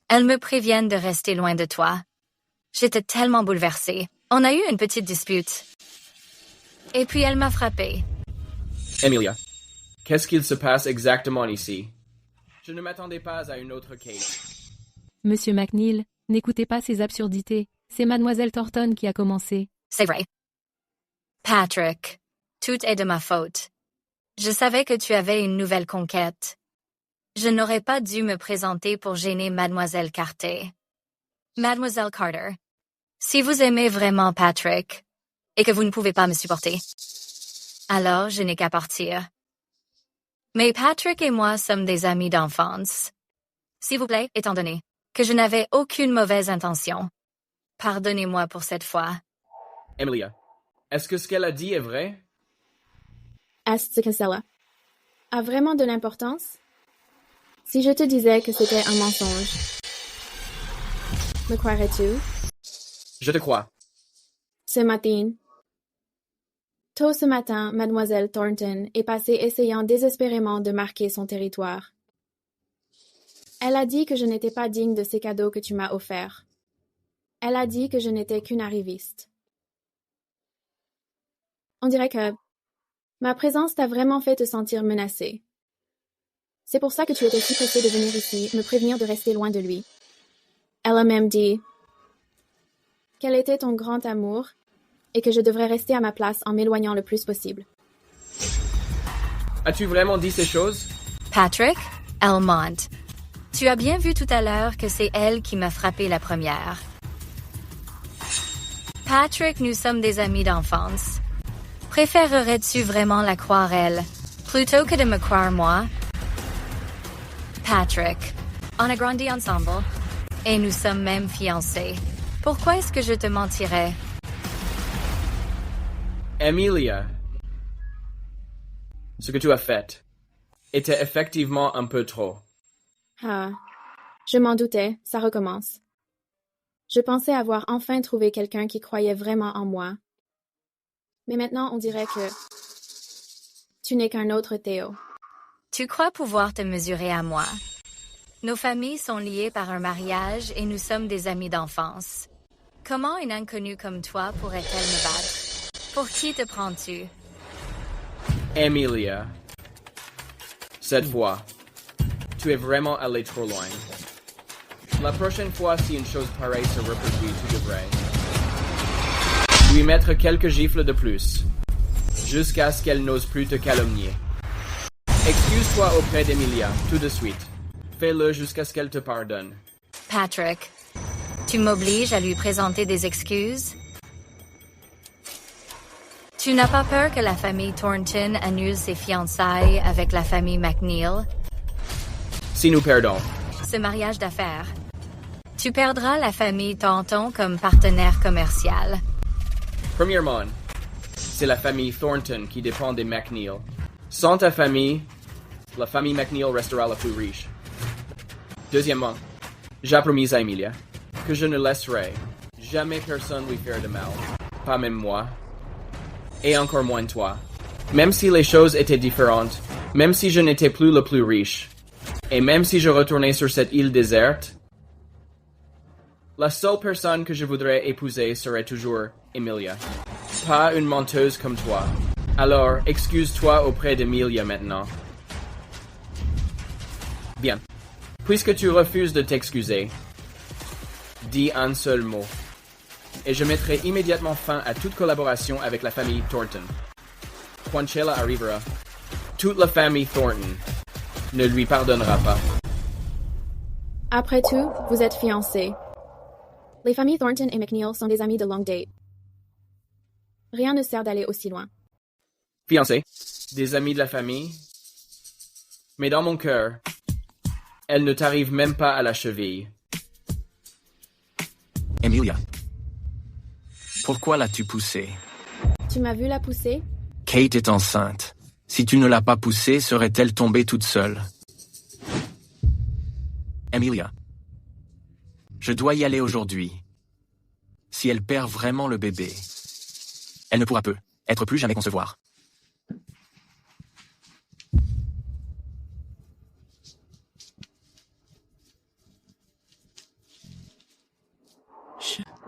elles me préviennent de rester loin de toi. J'étais tellement bouleversée. On a eu une petite dispute. Et puis elle m'a frappée. Emilia, qu'est-ce qu'il se passe exactement ici? Je ne m'attendais pas à une autre Kate. Monsieur McNeil, n'écoutez pas ces absurdités. C'est Mademoiselle Thornton qui a commencé. C'est vrai. Patrick, tout est de ma faute. Je savais que tu avais une nouvelle conquête. Je n'aurais pas dû me présenter pour gêner Mademoiselle Carter. Mademoiselle Carter, si vous aimez vraiment Patrick, et que vous ne pouvez pas me supporter, alors je n'ai qu'à partir. Mais Patrick et moi sommes des amis d'enfance. S'il vous plaît, étant donné que je n'avais aucune mauvaise intention, pardonnez-moi pour cette fois. Emilia, est-ce que ce qu'elle a dit est vrai? Est-ce que cela a vraiment de l'importance? Si je te disais que c'était un mensonge, me croirais-tu? Je te crois. Ce matin, tôt ce matin, Mademoiselle Thornton est passée essayant désespérément de marquer son territoire. Elle a dit que je n'étais pas digne de ces cadeaux que tu m'as offerts. Elle a dit que je n'étais qu'une arriviste. On dirait que ma présence t'a vraiment fait te sentir menacée. C'est pour ça que tu étais si pressée de venir ici, me prévenir de rester loin de lui. Elle a même dit qu'elle était ton grand amour et que je devrais rester à ma place en m'éloignant le plus possible. As-tu vraiment dit ces choses? Patrick, Elmont, tu as bien vu tout à l'heure que c'est elle qui m'a frappé la première. Patrick, nous sommes des amis d'enfance. Préférerais-tu vraiment la croire elle, plutôt que de me croire moi? Patrick, on a grandi ensemble, et nous sommes même fiancés. Pourquoi est-ce que je te mentirais? Emilia, ce que tu as fait était effectivement un peu trop. Ah, je m'en doutais, ça recommence. Je pensais avoir enfin trouvé quelqu'un qui croyait vraiment en moi. Mais maintenant, on dirait que tu n'es qu'un autre Theo. Tu crois pouvoir te mesurer à moi? Nos familles sont liées par un mariage et nous sommes des amis d'enfance. Comment une inconnue comme toi pourrait-elle me battre? Pour qui te prends-tu? Emilia. Cette fois, tu es vraiment allé trop loin. La prochaine fois, si une chose pareille se reproduit, tu devrais lui mettre quelques gifles de plus, jusqu'à ce qu'elle n'ose plus te calomnier. Excuse-toi auprès d'Emilia, tout de suite. Fais-le jusqu'à ce qu'elle te pardonne. Patrick, tu m'obliges à lui présenter des excuses? Tu n'as pas peur que la famille Thornton annule ses fiançailles avec la famille McNeil? Si nous perdons. Ce mariage d'affaires. Tu perdras la famille Thornton comme partenaire commercial. Premièrement, c'est la famille Thornton qui dépend des McNeil. Sans ta famille, la famille McNeil restera la plus riche. Deuxièmement, j'ai promis à Emilia que je ne laisserai jamais personne lui faire de mal, pas même moi, et encore moins toi. Même si les choses étaient différentes, même si je n'étais plus le plus riche, et même si je retournais sur cette île déserte, la seule personne que je voudrais épouser serait toujours Emilia. Pas une menteuse comme toi. Alors, excuse-toi auprès d'Emilia maintenant. Bien. Puisque tu refuses de t'excuser, dis un seul mot. Et je mettrai immédiatement fin à toute collaboration avec la famille Thornton. Quand Sheila arrivera, toute la famille Thornton ne lui pardonnera pas. Après tout, vous êtes fiancés. Les familles Thornton et McNeil sont des amis de longue date. Rien ne sert d'aller aussi loin. Fiancés, des amis de la famille. Mais dans mon cœur, elle ne t'arrive même pas à la cheville. Emilia. Pourquoi l'as-tu poussée? Tu m'as vu la pousser? Kate est enceinte. Si tu ne l'as pas poussée, serait-elle tombée toute seule? Emilia. Je dois y aller aujourd'hui. Si elle perd vraiment le bébé, elle ne pourra être plus jamais concevoir.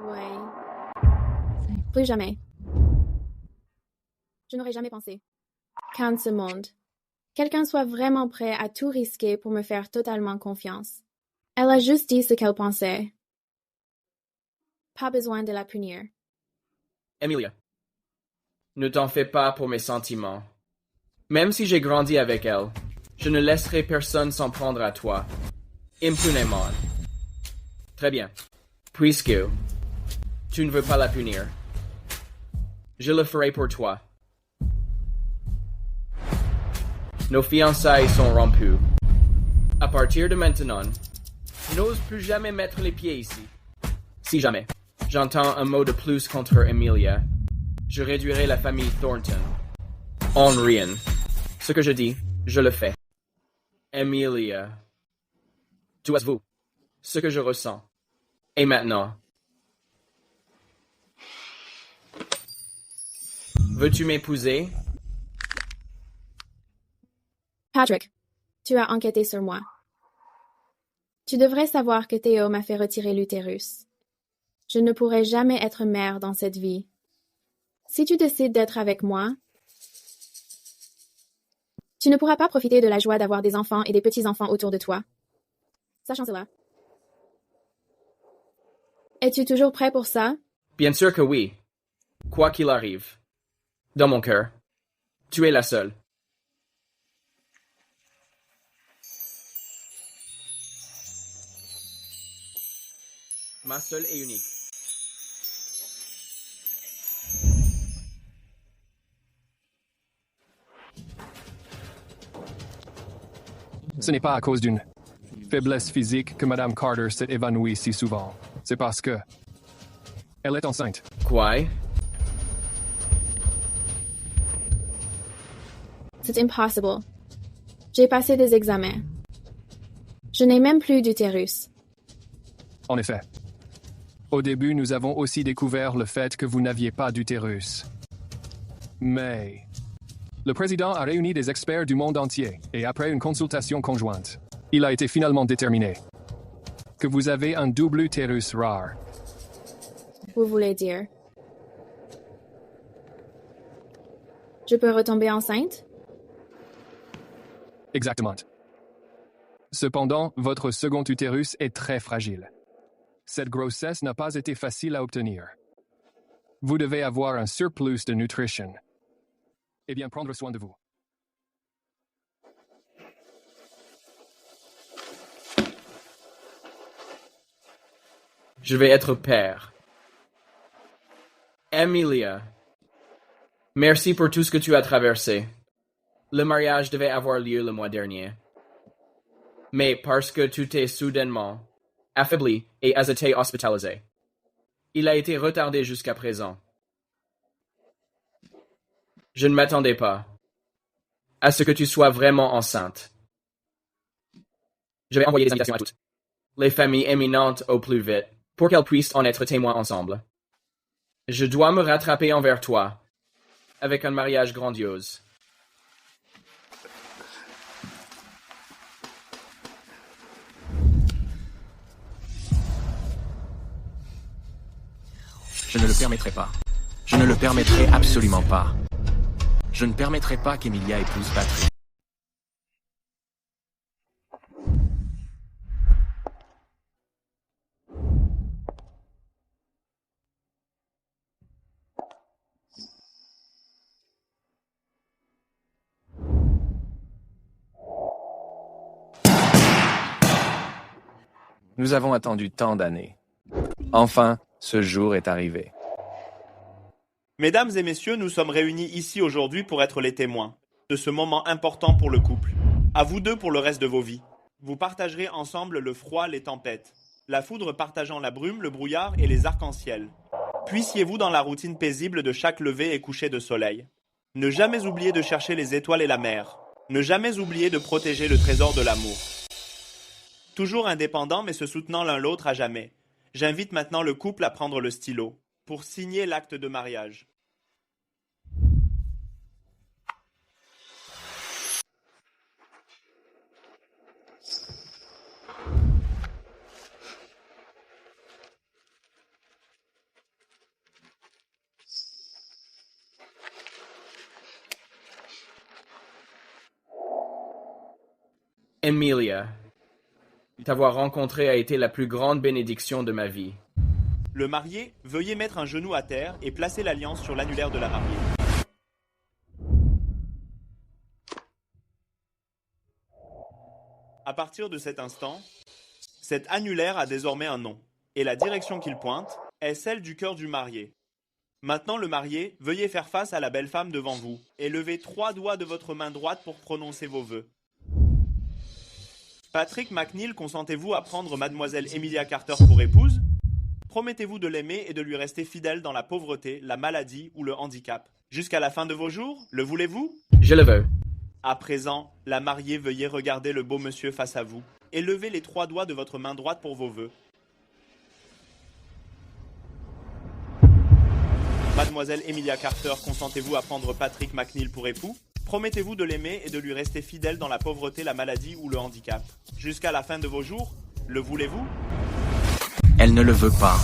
Ouais. Plus jamais. Je n'aurais jamais pensé qu'en ce monde, quelqu'un soit vraiment prêt à tout risquer pour me faire totalement confiance. Elle a juste dit ce qu'elle pensait. Pas besoin de la punir. Emilia. Ne t'en fais pas pour mes sentiments. Même si j'ai grandi avec elle, je ne laisserai personne s'en prendre à toi. Impunément. Très bien. Puisque tu ne veux pas la punir, je le ferai pour toi. Nos fiançailles sont rompues. À partir de maintenant, n'ose plus jamais mettre les pieds ici. Si jamais j'entends un mot de plus contre Emilia, je réduirai la famille Thornton en rien. Ce que je dis, je le fais. Emilia, tu avoues ce que je ressens. Et maintenant, veux-tu m'épouser? Patrick, tu as enquêté sur moi. Tu devrais savoir que Theo m'a fait retirer l'utérus. Je ne pourrai jamais être mère dans cette vie. Si tu décides d'être avec moi, tu ne pourras pas profiter de la joie d'avoir des enfants et des petits-enfants autour de toi. Sachant cela. Es-tu toujours prêt pour ça? Bien sûr que oui. Quoi qu'il arrive. Dans mon cœur, tu es la seule. Ma seule et unique. Ce n'est pas à cause d'une faiblesse physique que Madame Carter s'est évanouie si souvent. C'est parce que elle est enceinte. Quoi? C'est impossible. J'ai passé des examens. Je n'ai même plus d'utérus. En effet. Au début, nous avons aussi découvert le fait que vous n'aviez pas d'utérus. Mais le président a réuni des experts du monde entier et après une consultation conjointe, il a été finalement déterminé que vous avez un double utérus rare. Vous voulez dire? Je peux retomber enceinte? Exactement. Cependant, votre second utérus est très fragile. Cette grossesse n'a pas été facile à obtenir. Vous devez avoir un surplus de nutrition. Et bien prendre soin de vous. Je vais être père. Emilia, merci pour tout ce que tu as traversé. Le mariage devait avoir lieu le mois dernier. Mais parce que tu t'es soudainement affaibli et as été hospitalisé, il a été retardé jusqu'à présent. Je ne m'attendais pas à ce que tu sois vraiment enceinte. Je vais envoyer des invitations à toutes les familles éminentes au plus vite pour qu'elles puissent en être témoins ensemble. Je dois me rattraper envers toi avec un mariage grandiose. Je ne le permettrai pas. Je ne le permettrai absolument pas. Je ne permettrai pas qu'Emilia épouse Patrick. Nous avons attendu tant d'années. Enfin, ce jour est arrivé. Mesdames et messieurs, nous sommes réunis ici aujourd'hui pour être les témoins de ce moment important pour le couple. À vous deux pour le reste de vos vies. Vous partagerez ensemble le froid, les tempêtes, la foudre partageant la brume, le brouillard et les arcs-en-ciel. Puissiez-vous dans la routine paisible de chaque lever et coucher de soleil. Ne jamais oublier de chercher les étoiles et la mer. Ne jamais oublier de protéger le trésor de l'amour. Toujours indépendants mais se soutenant l'un l'autre à jamais. J'invite maintenant le couple à prendre le stylo pour signer l'acte de mariage. Emilia, t'avoir rencontré a été la plus grande bénédiction de ma vie. Le marié, veuillez mettre un genou à terre et placer l'alliance sur l'annulaire de la mariée. À partir de cet instant, cet annulaire a désormais un nom, et la direction qu'il pointe est celle du cœur du marié. Maintenant, le marié, veuillez faire face à la belle femme devant vous, et levez 3 doigts de votre main droite pour prononcer vos vœux. Patrick McNeil, consentez-vous à prendre mademoiselle Emilia Carter pour épouse? Promettez-vous de l'aimer et de lui rester fidèle dans la pauvreté, la maladie ou le handicap. Jusqu'à la fin de vos jours, le voulez-vous? Je le veux. À présent, la mariée, veuillez regarder le beau monsieur face à vous et levez les 3 doigts de votre main droite pour vos vœux. Mademoiselle Emilia Carter, consentez-vous à prendre Patrick McNeil pour époux? Promettez-vous de l'aimer et de lui rester fidèle dans la pauvreté, la maladie ou le handicap. Jusqu'à la fin de vos jours, le voulez-vous? Elle ne le veut pas.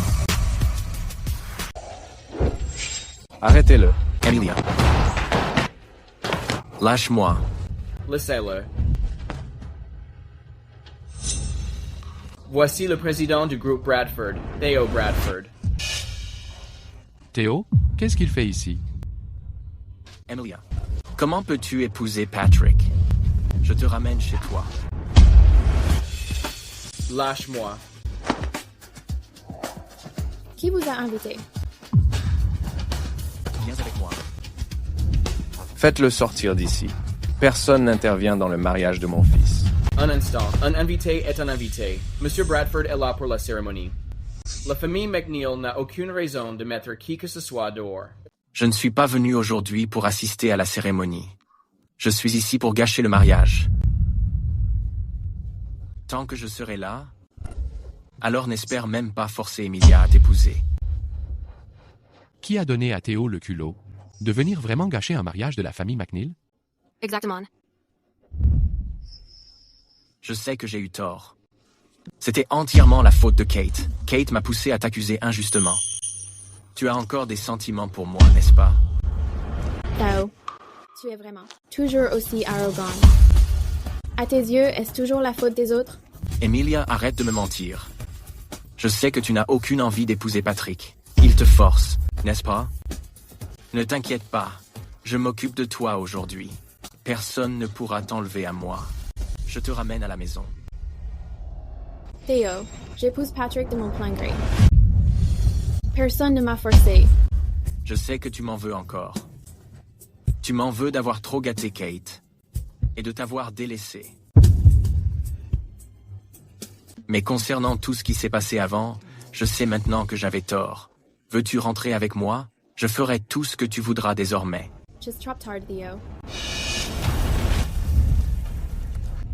Arrêtez-le, Emilia. Lâche-moi. Laissez-le. Voici le président du groupe Bradford, Theo Bradford. Théo, qu'est-ce qu'il fait ici? Emilia, comment peux-tu épouser Patrick? Je te ramène chez toi. Lâche-moi. Qui vous a invité? Viens avec moi. Faites-le sortir d'ici. Personne n'intervient dans le mariage de mon fils. Un instant. Un invité est un invité. Monsieur Bradford est là pour la cérémonie. La famille McNeil n'a aucune raison de mettre qui que ce soit dehors. Je ne suis pas venu aujourd'hui pour assister à la cérémonie. Je suis ici pour gâcher le mariage. Tant que je serai là, alors n'espère même pas forcer Emilia à t'épouser. Qui a donné à Théo le culot de venir vraiment gâcher un mariage de la famille McNeil? Exactement. Je sais que j'ai eu tort. C'était entièrement la faute de Kate. Kate m'a poussé à t'accuser injustement. Tu as encore des sentiments pour moi, n'est-ce pas? Théo, tu es vraiment toujours aussi arrogant. À tes yeux, est-ce toujours la faute des autres? Emilia, arrête de me mentir. Je sais que tu n'as aucune envie d'épouser Patrick. Il te force, n'est-ce pas? Ne t'inquiète pas, je m'occupe de toi aujourd'hui. Personne ne pourra t'enlever à moi. Je te ramène à la maison. Théo, j'épouse Patrick de mon plein gré. Personne ne m'a forcé. Je sais que tu m'en veux encore. Tu m'en veux d'avoir trop gâté Kate et de t'avoir délaissé. Mais concernant tout ce qui s'est passé avant, je sais maintenant que j'avais tort. Veux-tu rentrer avec moi? Je ferai tout ce que tu voudras désormais. Just dropped hard, Theo.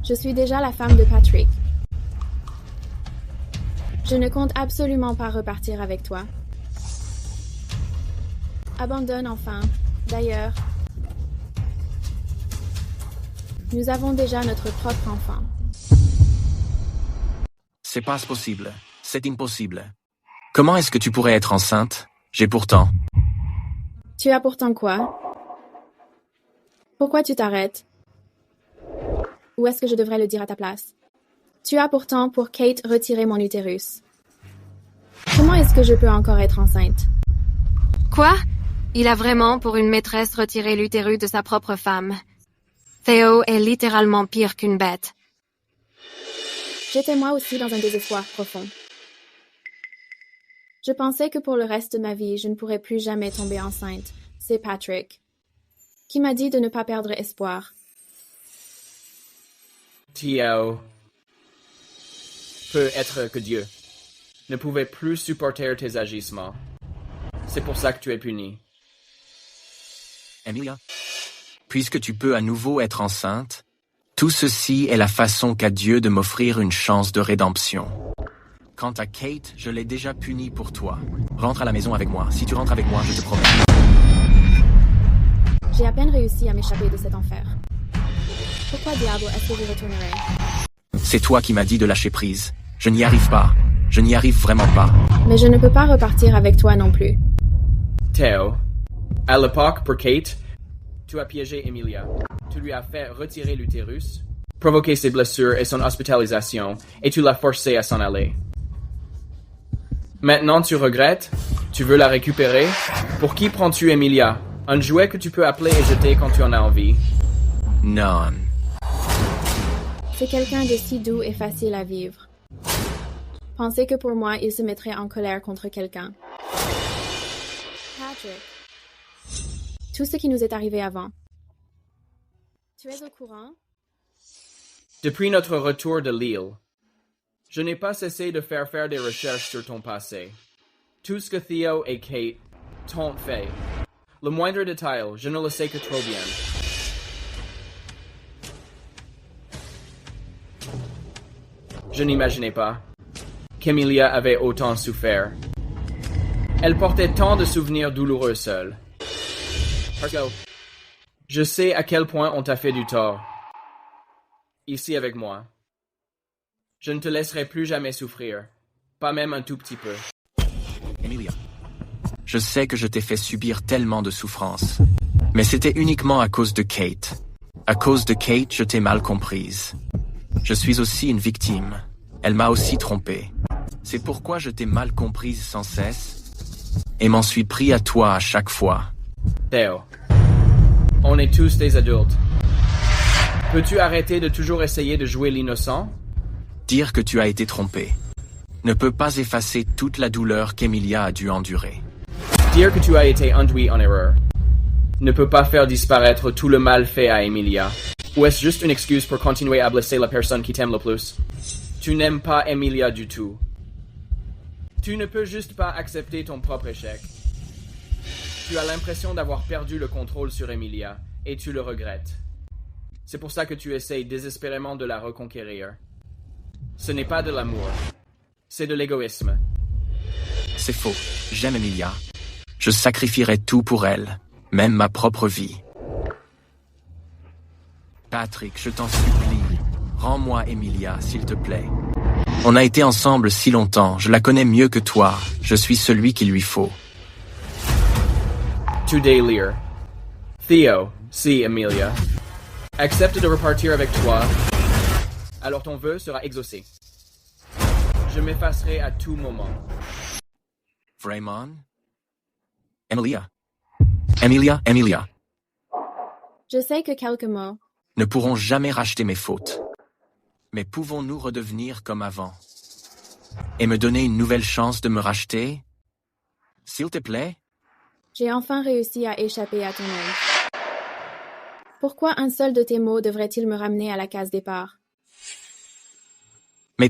Je suis déjà la femme de Patrick. Je ne compte absolument pas repartir avec toi. Abandonne enfin. D'ailleurs, nous avons déjà notre propre enfant. C'est pas possible. C'est impossible. Comment est-ce que tu pourrais être enceinte? J'ai pourtant... Tu as pourtant quoi? Pourquoi tu t'arrêtes? Ou est-ce que je devrais le dire à ta place? Tu as pourtant pour Kate retiré mon utérus. Comment est-ce que je peux encore être enceinte? Quoi? Il a vraiment pour une maîtresse retiré l'utérus de sa propre femme. Théo est littéralement pire qu'une bête. J'étais moi aussi dans un désespoir profond. Je pensais que pour le reste de ma vie, je ne pourrais plus jamais tomber enceinte. C'est Patrick, qui m'a dit de ne pas perdre espoir. Théo, peut être que Dieu ne pouvait plus supporter tes agissements. C'est pour ça que tu es puni. Emilia, puisque tu peux à nouveau être enceinte, tout ceci est la façon qu'a Dieu de m'offrir une chance de rédemption. Quant à Kate, je l'ai déjà punie pour toi. Rentre à la maison avec moi. Si tu rentres avec moi, je te promets. J'ai à peine réussi à m'échapper de cet enfer. Pourquoi diable est-ce que je retournerai? C'est toi qui m'as dit de lâcher prise. Je n'y arrive pas. Je n'y arrive vraiment pas. Mais je ne peux pas repartir avec toi non plus. Théo, à l'époque, pour Kate, tu as piégé Emilia. Tu lui as fait retirer l'utérus, provoqué ses blessures et son hospitalisation, et tu l'as forcé à s'en aller. Maintenant, tu regrettes? Tu veux la récupérer? Pour qui prends-tu Emilia? Un jouet que tu peux appeler et jeter quand tu en as envie? Non. C'est quelqu'un de si doux et facile à vivre. Pensez que pour moi, il se mettrait en colère contre quelqu'un. Patrick. Tout ce qui nous est arrivé avant. Tu es au courant? Depuis notre retour de l'île, je n'ai pas cessé de faire des recherches sur ton passé. Tout ce que Theo et Kate t'ont fait. Le moindre détail, je ne le sais que trop bien. Je n'imaginais pas qu'Emilia avait autant souffert. Elle portait tant de souvenirs douloureux seule. Parce que je sais à quel point on t'a fait du tort. Ici avec moi. Je ne te laisserai plus jamais souffrir. Pas même un tout petit peu. Emilia, je sais que je t'ai fait subir tellement de souffrances. Mais c'était uniquement à cause de Kate. À cause de Kate, je t'ai mal comprise. Je suis aussi une victime. Elle m'a aussi trompé. C'est pourquoi je t'ai mal comprise sans cesse et m'en suis pris à toi à chaque fois. Théo, on est tous des adultes. Peux-tu arrêter de toujours essayer de jouer l'innocent? Dire que tu as été trompé ne peut pas effacer toute la douleur qu'Emilia a dû endurer. Dire que tu as été induit en erreur ne peut pas faire disparaître tout le mal fait à Emilia. Ou est-ce juste une excuse pour continuer à blesser la personne qui t'aime le plus? Tu n'aimes pas Emilia du tout. Tu ne peux juste pas accepter ton propre échec. Tu as l'impression d'avoir perdu le contrôle sur Emilia, et tu le regrettes. C'est pour ça que tu essayes désespérément de la reconquérir. Ce n'est pas de l'amour. C'est de l'égoïsme. C'est faux. J'aime Emilia. Je sacrifierai tout pour elle, même ma propre vie. Patrick, je t'en supplie, rends-moi Emilia, s'il te plaît. On a été ensemble si longtemps, je la connais mieux que toi. Je suis celui qu'il lui faut. Today, Lear. Theo, si, Emilia. Accepte de repartir avec toi, alors ton vœu sera exaucé. Je m'effacerai à tout moment. Vraiment? Emilia. Emilia. Je sais que quelques mots. Ne pourront jamais racheter mes fautes. Mais pouvons-nous redevenir comme avant? Et me donner une nouvelle chance de me racheter? S'il te plaît? J'ai enfin réussi à échapper à ton œil. Pourquoi un seul de tes mots devrait-il me ramener à la case départ? Mais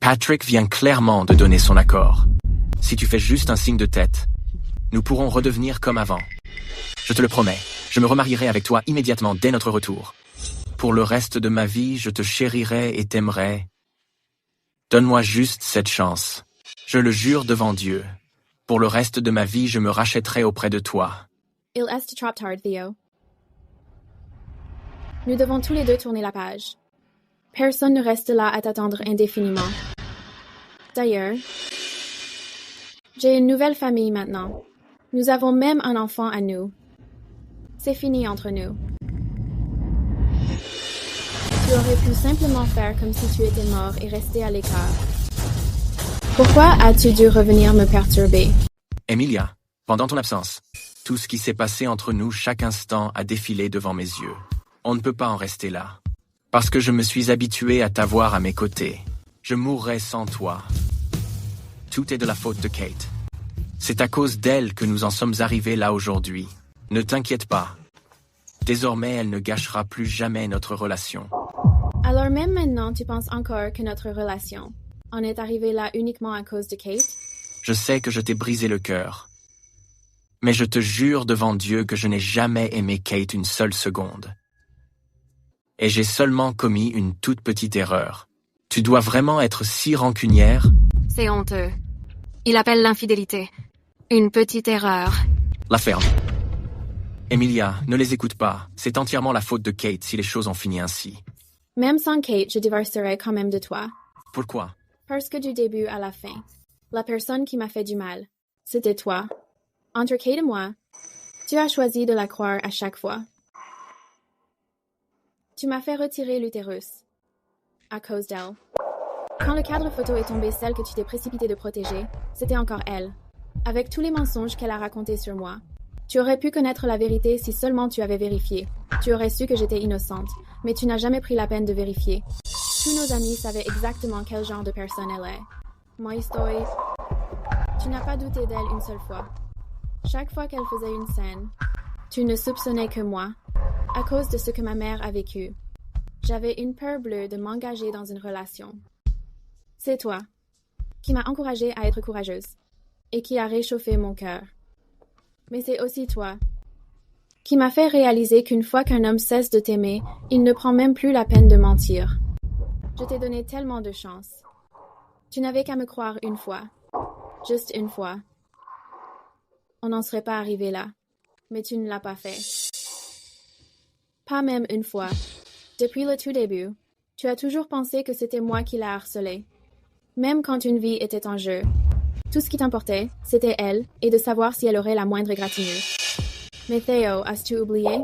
Patrick vient clairement de donner son accord. Si tu fais juste un signe de tête, nous pourrons redevenir comme avant. Je te le promets, je me remarierai avec toi immédiatement dès notre retour. Pour le reste de ma vie, je te chérirai et t'aimerai. Donne-moi juste cette chance. Je le jure devant Dieu. Pour le reste de ma vie, je me rachèterai auprès de toi. Il est trop tard, Theo. Nous devons tous les deux tourner la page. Personne ne reste là à t'attendre indéfiniment. D'ailleurs, j'ai une nouvelle famille maintenant. Nous avons même un enfant à nous. C'est fini entre nous. Tu aurais pu simplement faire comme si tu étais mort et rester à l'écart. Pourquoi as-tu dû revenir me perturber? Emilia, pendant ton absence, tout ce qui s'est passé entre nous chaque instant a défilé devant mes yeux. On ne peut pas en rester là. Parce que je me suis habitué à t'avoir à mes côtés. Je mourrais sans toi. Tout est de la faute de Kate. C'est à cause d'elle que nous en sommes arrivés là aujourd'hui. Ne t'inquiète pas. Désormais, elle ne gâchera plus jamais notre relation. Alors même maintenant, tu penses encore que notre relation en est arrivée là uniquement à cause de Kate? Je sais que je t'ai brisé le cœur. Mais je te jure devant Dieu que je n'ai jamais aimé Kate une seule seconde. Et j'ai seulement commis une toute petite erreur. Tu dois vraiment être si rancunière? C'est honteux. Il appelle l'infidélité une petite erreur. La ferme. Emilia, ne les écoute pas. C'est entièrement la faute de Kate si les choses ont fini ainsi. Même sans Kate, je divorcerai quand même de toi. Pourquoi? Parce que du début à la fin, la personne qui m'a fait du mal, c'était toi. Entre Kate et moi, tu as choisi de la croire à chaque fois. Tu m'as fait retirer l'utérus. À cause d'elle. Quand le cadre photo est tombé, celle que tu t'es précipité de protéger, c'était encore elle. Avec tous les mensonges qu'elle a racontés sur moi. Tu aurais pu connaître la vérité si seulement tu avais vérifié. Tu aurais su que j'étais innocente, mais tu n'as jamais pris la peine de vérifier. Tous nos amis savaient exactement quel genre de personne elle est. Moi, estoy... Tu n'as pas douté d'elle une seule fois. Chaque fois qu'elle faisait une scène, tu ne soupçonnais que moi, à cause de ce que ma mère a vécu. J'avais une peur bleue de m'engager dans une relation. C'est toi qui m'as encouragée à être courageuse et qui a réchauffé mon cœur. Mais c'est aussi toi qui m'a fait réaliser qu'une fois qu'un homme cesse de t'aimer, il ne prend même plus la peine de mentir. Je t'ai donné tellement de chance. Tu n'avais qu'à me croire une fois. Juste une fois. On n'en serait pas arrivé là. Mais tu ne l'as pas fait. Pas même une fois. Depuis le tout début, tu as toujours pensé que c'était moi qui la harcelais. Même quand une vie était en jeu. Tout ce qui t'importait, c'était elle, et de savoir si elle aurait la moindre égratignure. Mais Theo, as-tu oublié?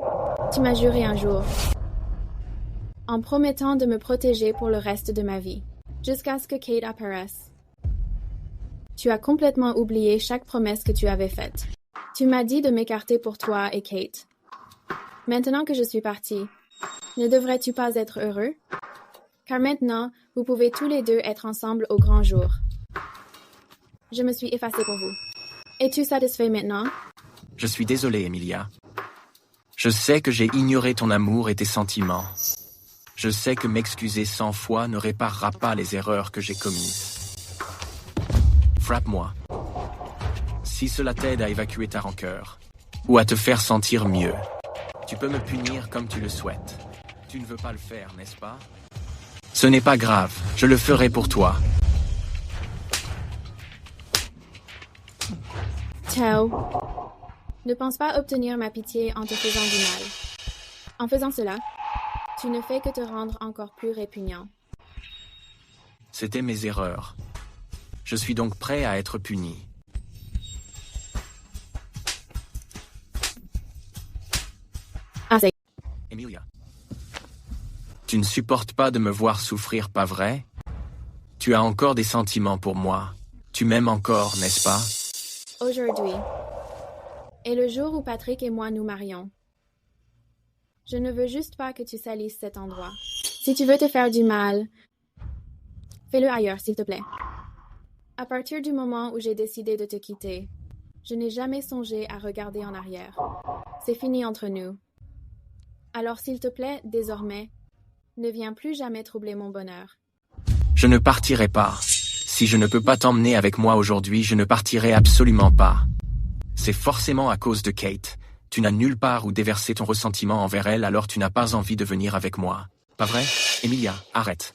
Tu m'as juré un jour. En promettant de me protéger pour le reste de ma vie, jusqu'à ce que Kate apparaisse. Tu as complètement oublié chaque promesse que tu avais faite. Tu m'as dit de m'écarter pour toi et Kate. Maintenant que je suis partie, ne devrais-tu pas être heureux? Car maintenant, vous pouvez tous les deux être ensemble au grand jour. Je me suis effacée pour vous. Es-tu satisfait maintenant? Je suis désolé, Emilia. Je sais que j'ai ignoré ton amour et tes sentiments. Je sais que m'excuser 100 fois ne réparera pas les erreurs que j'ai commises. Frappe-moi. Si cela t'aide à évacuer ta rancœur, ou à te faire sentir mieux, tu peux me punir comme tu le souhaites. Tu ne veux pas le faire, n'est-ce pas? Ce n'est pas grave, je le ferai pour toi. Théo, ne pense pas obtenir ma pitié en te faisant du mal. En faisant cela, tu ne fais que te rendre encore plus répugnant. C'était mes erreurs. Je suis donc prêt à être puni. Assez. Emilia. Tu ne supportes pas de me voir souffrir, pas vrai? Tu as encore des sentiments pour moi. Tu m'aimes encore, n'est-ce pas? Aujourd'hui est le jour où Patrick et moi nous marions. Je ne veux juste pas que tu salisses cet endroit. Si tu veux te faire du mal, fais-le ailleurs, s'il te plaît. À partir du moment où j'ai décidé de te quitter, je n'ai jamais songé à regarder en arrière. C'est fini entre nous. Alors s'il te plaît, désormais, ne viens plus jamais troubler mon bonheur. Je ne partirai pas. Si je ne peux pas t'emmener avec moi aujourd'hui, je ne partirai absolument pas. C'est forcément à cause de Kate. Tu n'as nulle part où déverser ton ressentiment envers elle, alors tu n'as pas envie de venir avec moi. Pas vrai? Emilia, arrête.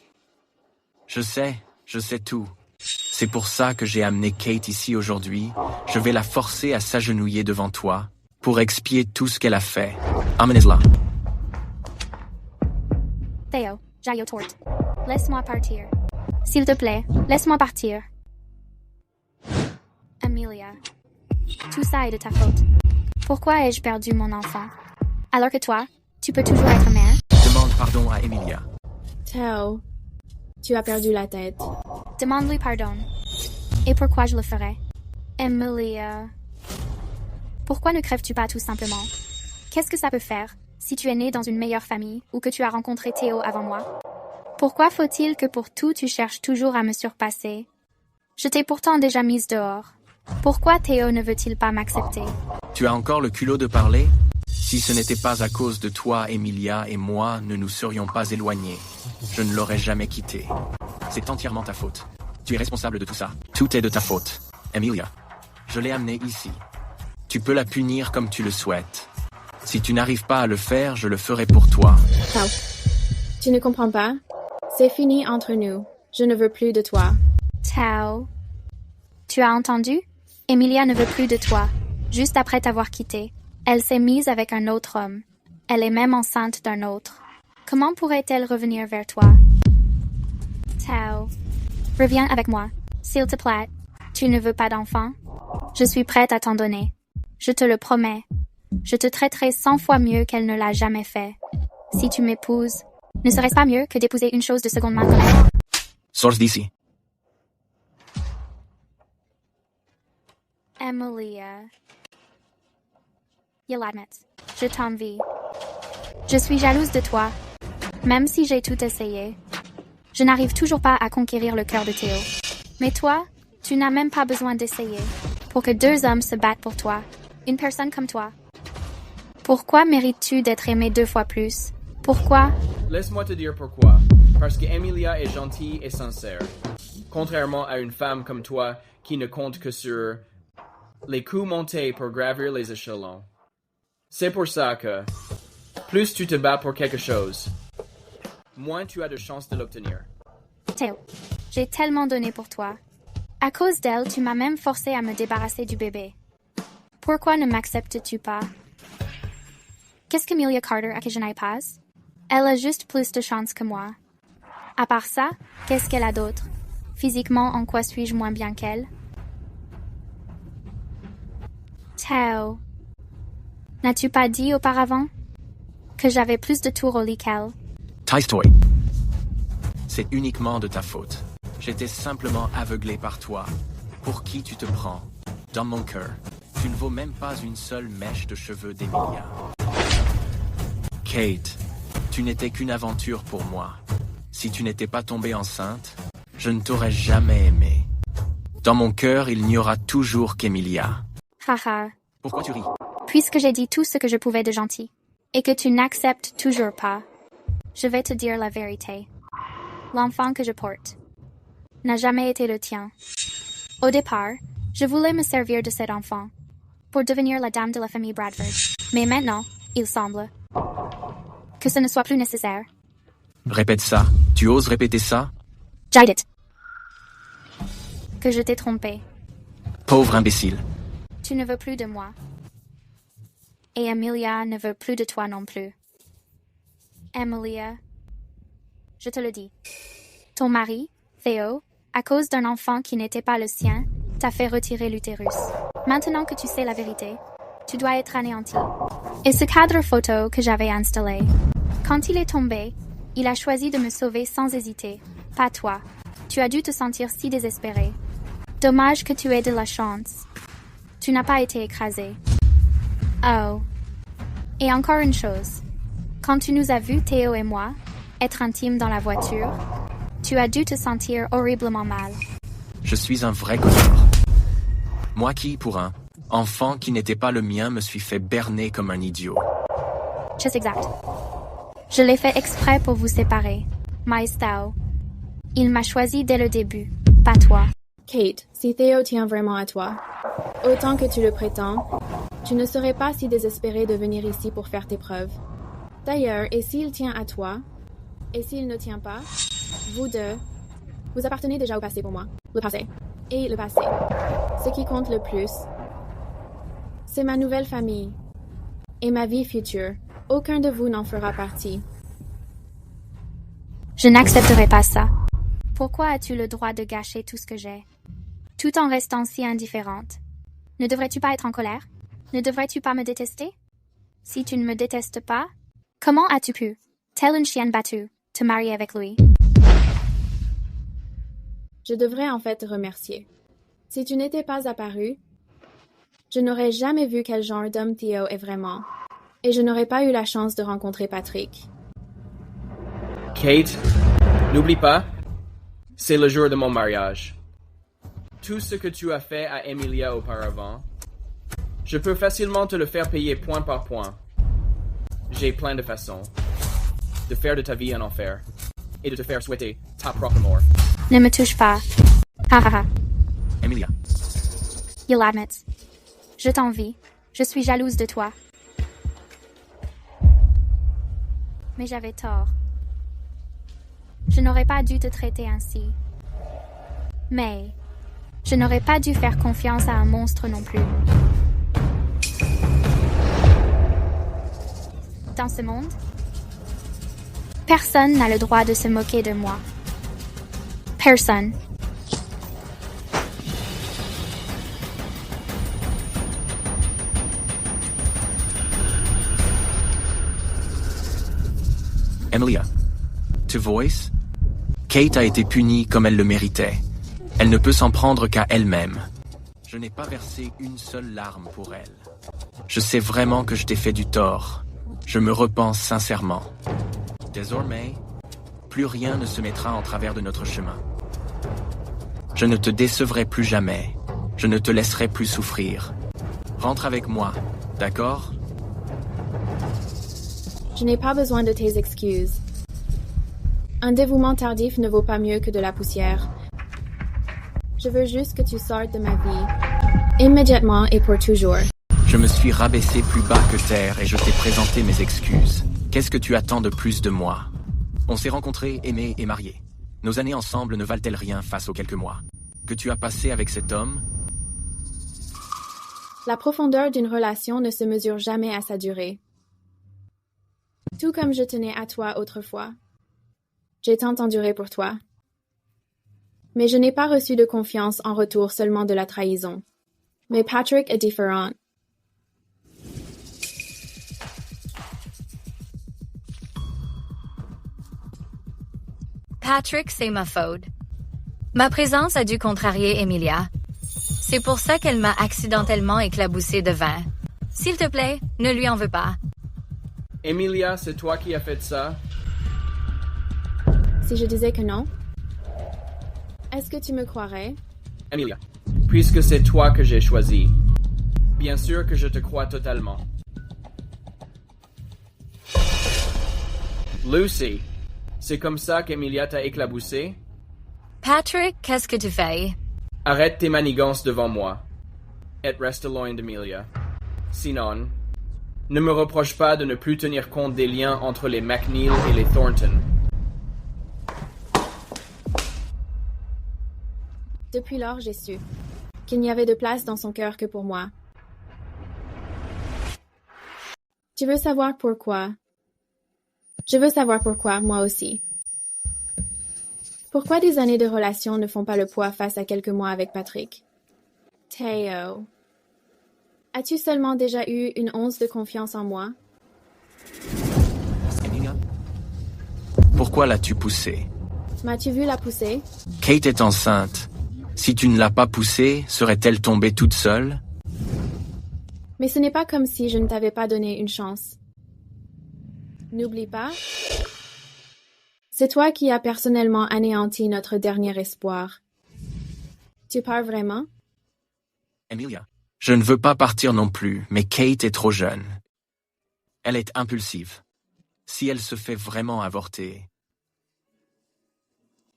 Je sais tout. C'est pour ça que j'ai amené Kate ici aujourd'hui. Je vais la forcer à s'agenouiller devant toi, pour expier tout ce qu'elle a fait. Amenez-la. Théo, Jayo Tort. Laisse-moi partir. S'il te plaît, laisse-moi partir. Emilia, tout ça est de ta faute. Pourquoi ai-je perdu mon enfant? Alors que toi, tu peux toujours être mère? Demande pardon à Emilia. Théo, tu as perdu la tête. Demande-lui pardon. Et pourquoi je le ferais? Emilia. Pourquoi ne crèves-tu pas tout simplement? Qu'est-ce que ça peut faire si tu es née dans une meilleure famille ou que tu as rencontré Théo avant moi? Pourquoi faut-il que pour tout tu cherches toujours à me surpasser? Je t'ai pourtant déjà mise dehors. Pourquoi Théo ne veut-il pas m'accepter? Tu as encore le culot de parler? Si ce n'était pas à cause de toi, Emilia et moi ne nous serions pas éloignés. Je ne l'aurais jamais quitté. C'est entièrement ta faute. Tu es responsable de tout ça. Tout est de ta faute. Emilia, je l'ai amenée ici. Tu peux la punir comme tu le souhaites. Si tu n'arrives pas à le faire, je le ferai pour toi. Théo, tu ne comprends pas? C'est fini entre nous. Je ne veux plus de toi. Théo, tu as entendu? Emilia ne veut plus de toi. Juste après t'avoir quitté, elle s'est mise avec un autre homme. Elle est même enceinte d'un autre. Comment pourrait-elle revenir vers toi? Théo, reviens avec moi, s'il te plaît. Tu ne veux pas d'enfant? Je suis prête à t'en donner. Je te le promets. Je te traiterai 100 fois mieux qu'elle ne l'a jamais fait. Si tu m'épouses, ne serait-ce pas mieux que d'épouser une chose de seconde main comme elle? Sors d'ici. Emilia. You'll admit, je t'envie. Je suis jalouse de toi, même si j'ai tout essayé. Je n'arrive toujours pas à conquérir le cœur de Théo. Mais toi, tu n'as même pas besoin d'essayer pour que deux hommes se battent pour toi, une personne comme toi. Pourquoi mérites-tu d'être aimé 2 fois plus? Pourquoi? Laisse-moi te dire pourquoi. Parce que Emilia est gentille et sincère. Contrairement à une femme comme toi qui ne compte que sur les coups montés pour gravir les échelons. C'est pour ça que, plus tu te bats pour quelque chose, moins tu as de chances de l'obtenir. Théo, j'ai tellement donné pour toi. À cause d'elle, tu m'as même forcé à me débarrasser du bébé. Pourquoi ne m'acceptes-tu pas? Qu'est-ce qu'Emilia Carter a que je n'aille pas? Elle a juste plus de chance que moi. À part ça, qu'est-ce qu'elle a d'autre? Physiquement, en quoi suis-je moins bien qu'elle? Théo, n'as-tu pas dit auparavant que j'avais plus de tours au lit qu'elle? Tais-toi. C'est uniquement de ta faute. J'étais simplement aveuglé par toi. Pour qui tu te prends? Dans mon cœur, tu ne vaux même pas une seule mèche de cheveux d'Emilia. Kate, tu n'étais qu'une aventure pour moi. Si tu n'étais pas tombée enceinte, je ne t'aurais jamais aimé. Dans mon cœur, il n'y aura toujours qu'Emilia. Haha. Pourquoi tu ris? Puisque j'ai dit tout ce que je pouvais de gentil, et que tu n'acceptes toujours pas, je vais te dire la vérité. L'enfant que je porte n'a jamais été le tien. Au départ, je voulais me servir de cet enfant pour devenir la dame de la famille Bradford. Mais maintenant, il semble que ce ne soit plus nécessaire. Répète ça. Tu oses répéter ça? Jadit. Que je t'ai trompé. Pauvre imbécile. Tu ne veux plus de moi. Et Emilia ne veut plus de toi non plus. Emilia, je te le dis. Ton mari, Theo, à cause d'un enfant qui n'était pas le sien, t'a fait retirer l'utérus. Maintenant que tu sais la vérité, tu dois être anéanti. Et ce cadre photo que j'avais installé, quand il est tombé, il a choisi de me sauver sans hésiter. Pas toi. Tu as dû te sentir si désespéré. Dommage que tu aies de la chance. Tu n'as pas été écrasé. Oh. Et encore une chose. Quand tu nous as vus, Theo et moi, être intimes dans la voiture, tu as dû te sentir horriblement mal. Je suis un vrai connard. Moi qui, pour un enfant qui n'était pas le mien, me suis fait berner comme un idiot. C'est exact. Je l'ai fait exprès pour vous séparer. Maestao. Il m'a choisi dès le début, pas toi. Kate, si Theo tient vraiment à toi, autant que tu le prétends, tu ne serais pas si désespéré de venir ici pour faire tes preuves. D'ailleurs, et s'il tient à toi, et s'il ne tient pas, vous deux, vous appartenez déjà au passé pour moi. Le passé. Et le passé. Ce qui compte le plus, c'est ma nouvelle famille et ma vie future. Aucun de vous n'en fera partie. Je n'accepterai pas ça. Pourquoi as-tu le droit de gâcher tout ce que j'ai, tout en restant si indifférente? Ne devrais-tu pas être en colère? Ne devrais-tu pas me détester? Si tu ne me détestes pas, comment as-tu pu, telle une chienne battue, te marier avec lui? Je devrais en fait te remercier. Si tu n'étais pas apparu, je n'aurais jamais vu quel genre d'homme Theo est vraiment, et je n'aurais pas eu la chance de rencontrer Patrick. Kate, n'oublie pas, c'est le jour de mon mariage. Tout ce que tu as fait à Emilia auparavant, je peux facilement te le faire payer point par point. J'ai plein de façons de faire de ta vie un enfer et de te faire souhaiter ta propre mort. Ne me touche pas. Ha ha ha. Emilia. You'll admit. Je t'envie. Je suis jalouse de toi. Mais j'avais tort. Je n'aurais pas dû te traiter ainsi. Mais je n'aurais pas dû faire confiance à un monstre non plus. Dans ce monde, personne n'a le droit de se moquer de moi. Personne. Emilia. To voice? Kate a été punie comme elle le méritait. Elle ne peut s'en prendre qu'à elle-même. Je n'ai pas versé une seule larme pour elle. Je sais vraiment que je t'ai fait du tort. Je me repens sincèrement. Désormais, plus rien ne se mettra en travers de notre chemin. Je ne te décevrai plus jamais. Je ne te laisserai plus souffrir. Rentre avec moi, d'accord? Je n'ai pas besoin de tes excuses. Un dévouement tardif ne vaut pas mieux que de la poussière. Je veux juste que tu sortes de ma vie, immédiatement et pour toujours. Je me suis rabaissé plus bas que terre et je t'ai présenté mes excuses. Qu'est-ce que tu attends de plus de moi? On s'est rencontrés, aimés et mariés. Nos années ensemble ne valent-elles rien face aux quelques mois que tu as passés avec cet homme? La profondeur d'une relation ne se mesure jamais à sa durée. Tout comme je tenais à toi autrefois. J'ai tant enduré pour toi. Mais je n'ai pas reçu de confiance en retour seulement de la trahison. Mais Patrick est différent. Patrick, c'est ma faute. Ma présence a dû contrarier Emilia. C'est pour ça qu'elle m'a accidentellement éclaboussé de vin. S'il te plaît, ne lui en veux pas. Emilia, c'est toi qui as fait ça? Si je disais que non, est-ce que tu me croirais? Emilia, puisque c'est toi que j'ai choisi, bien sûr que je te crois totalement. Lucy, c'est comme ça qu'Emilia t'a éclaboussé? Patrick, qu'est-ce que tu fais? Arrête tes manigances devant moi. Et reste loin d'Emilia. Sinon, ne me reproche pas de ne plus tenir compte des liens entre les McNeil et les Thornton. Depuis lors, j'ai su qu'il n'y avait de place dans son cœur que pour moi. Tu veux savoir pourquoi? Je veux savoir pourquoi, moi aussi. Pourquoi des années de relation ne font pas le poids face à quelques mois avec Patrick? Theo, as-tu seulement déjà eu une once de confiance en moi? Emilia, pourquoi l'as-tu poussée? M'as-tu vu la pousser? Kate est enceinte. Si tu ne l'as pas poussée, serait-elle tombée toute seule? Mais ce n'est pas comme si je ne t'avais pas donné une chance. N'oublie pas, c'est toi qui as personnellement anéanti notre dernier espoir. Tu pars vraiment? Emilia, je ne veux pas partir non plus, mais Kate est trop jeune. Elle est impulsive. Si elle se fait vraiment avorter,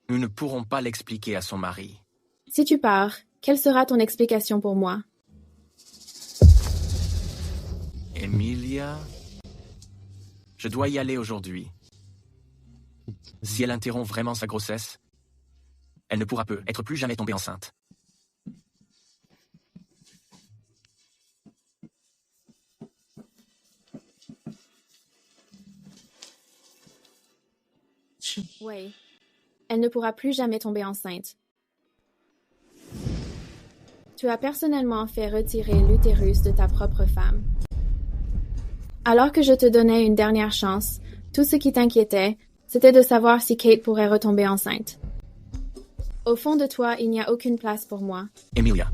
nous ne pourrons pas l'expliquer à son mari. Si tu pars, quelle sera ton explication pour moi? Emilia, je dois y aller aujourd'hui. Si elle interrompt vraiment sa grossesse, elle ne pourra peut-être plus jamais tomber enceinte. Oui, elle ne pourra plus jamais tomber enceinte. Tu as personnellement fait retirer l'utérus de ta propre femme. Alors que je te donnais une dernière chance, tout ce qui t'inquiétait, c'était de savoir si Kate pourrait retomber enceinte. Au fond de toi, il n'y a aucune place pour moi. Emilia.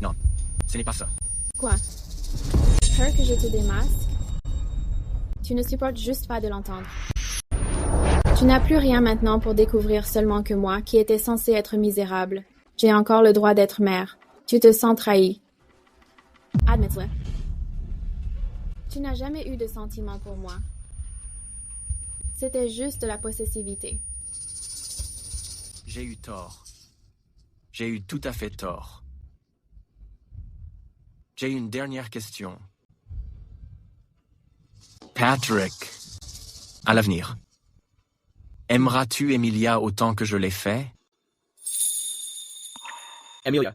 Non, ce n'est pas ça. Quoi? Peur que je te démasque? Tu ne supportes juste pas de l'entendre. Tu n'as plus rien maintenant pour découvrir seulement que moi, qui étais censée être misérable. J'ai encore le droit d'être mère. Tu te sens trahi. Admets-le. Tu n'as jamais eu de sentiment pour moi. C'était juste de la possessivité. J'ai eu tort. J'ai eu tout à fait tort. J'ai une dernière question. Patrick, à l'avenir, aimeras-tu Emilia autant que je l'ai fait? Emilia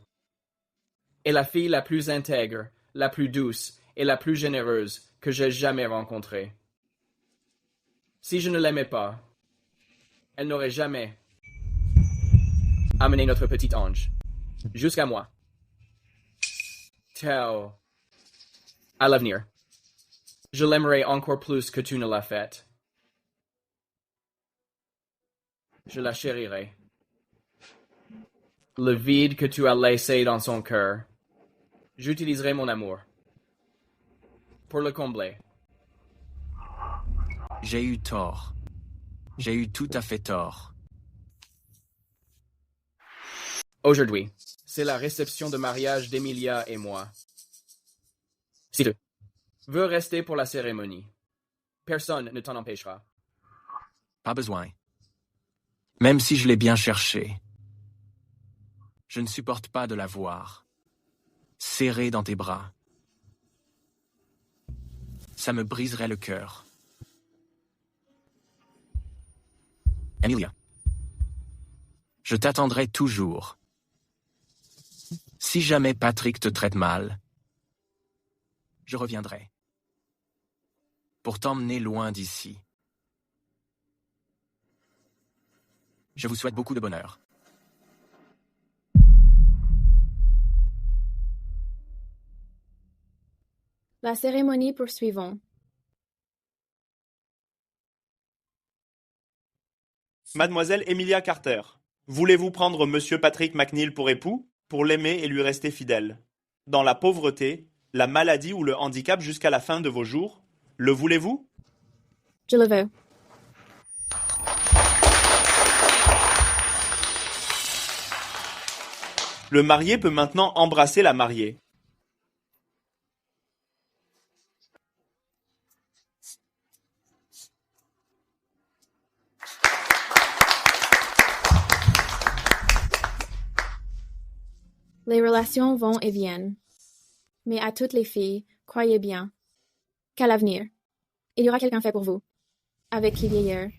est la fille la plus intègre, la plus douce et la plus généreuse que j'ai jamais rencontrée. Si je ne l'aimais pas, elle n'aurait jamais amené notre petit ange jusqu'à moi. Theo, à l'avenir, je l'aimerais encore plus que tu ne l'as fait. Je la chérirai. Le vide que tu as laissé dans son cœur, j'utiliserai mon amour pour le combler. J'ai eu tort. J'ai eu tout à fait tort. Aujourd'hui, c'est la réception de mariage d'Emilia et moi. Si tu veux rester pour la cérémonie, personne ne t'en empêchera. Pas besoin. Même si je l'ai bien cherché, je ne supporte pas de la voir serrée dans tes bras. Ça me briserait le cœur. Emilia, je t'attendrai toujours. Si jamais Patrick te traite mal, je reviendrai pour t'emmener loin d'ici. Je vous souhaite beaucoup de bonheur. La cérémonie poursuivons. Mademoiselle Emilia Carter, voulez-vous prendre Monsieur Patrick McNeil pour époux, pour l'aimer et lui rester fidèle? Dans la pauvreté, la maladie ou le handicap jusqu'à la fin de vos jours, le voulez-vous? Je le veux. Le marié peut maintenant embrasser la mariée. Les relations vont et viennent. Mais à toutes les filles, croyez bien qu'à l'avenir, il y aura quelqu'un fait pour vous, avec qui vieillir,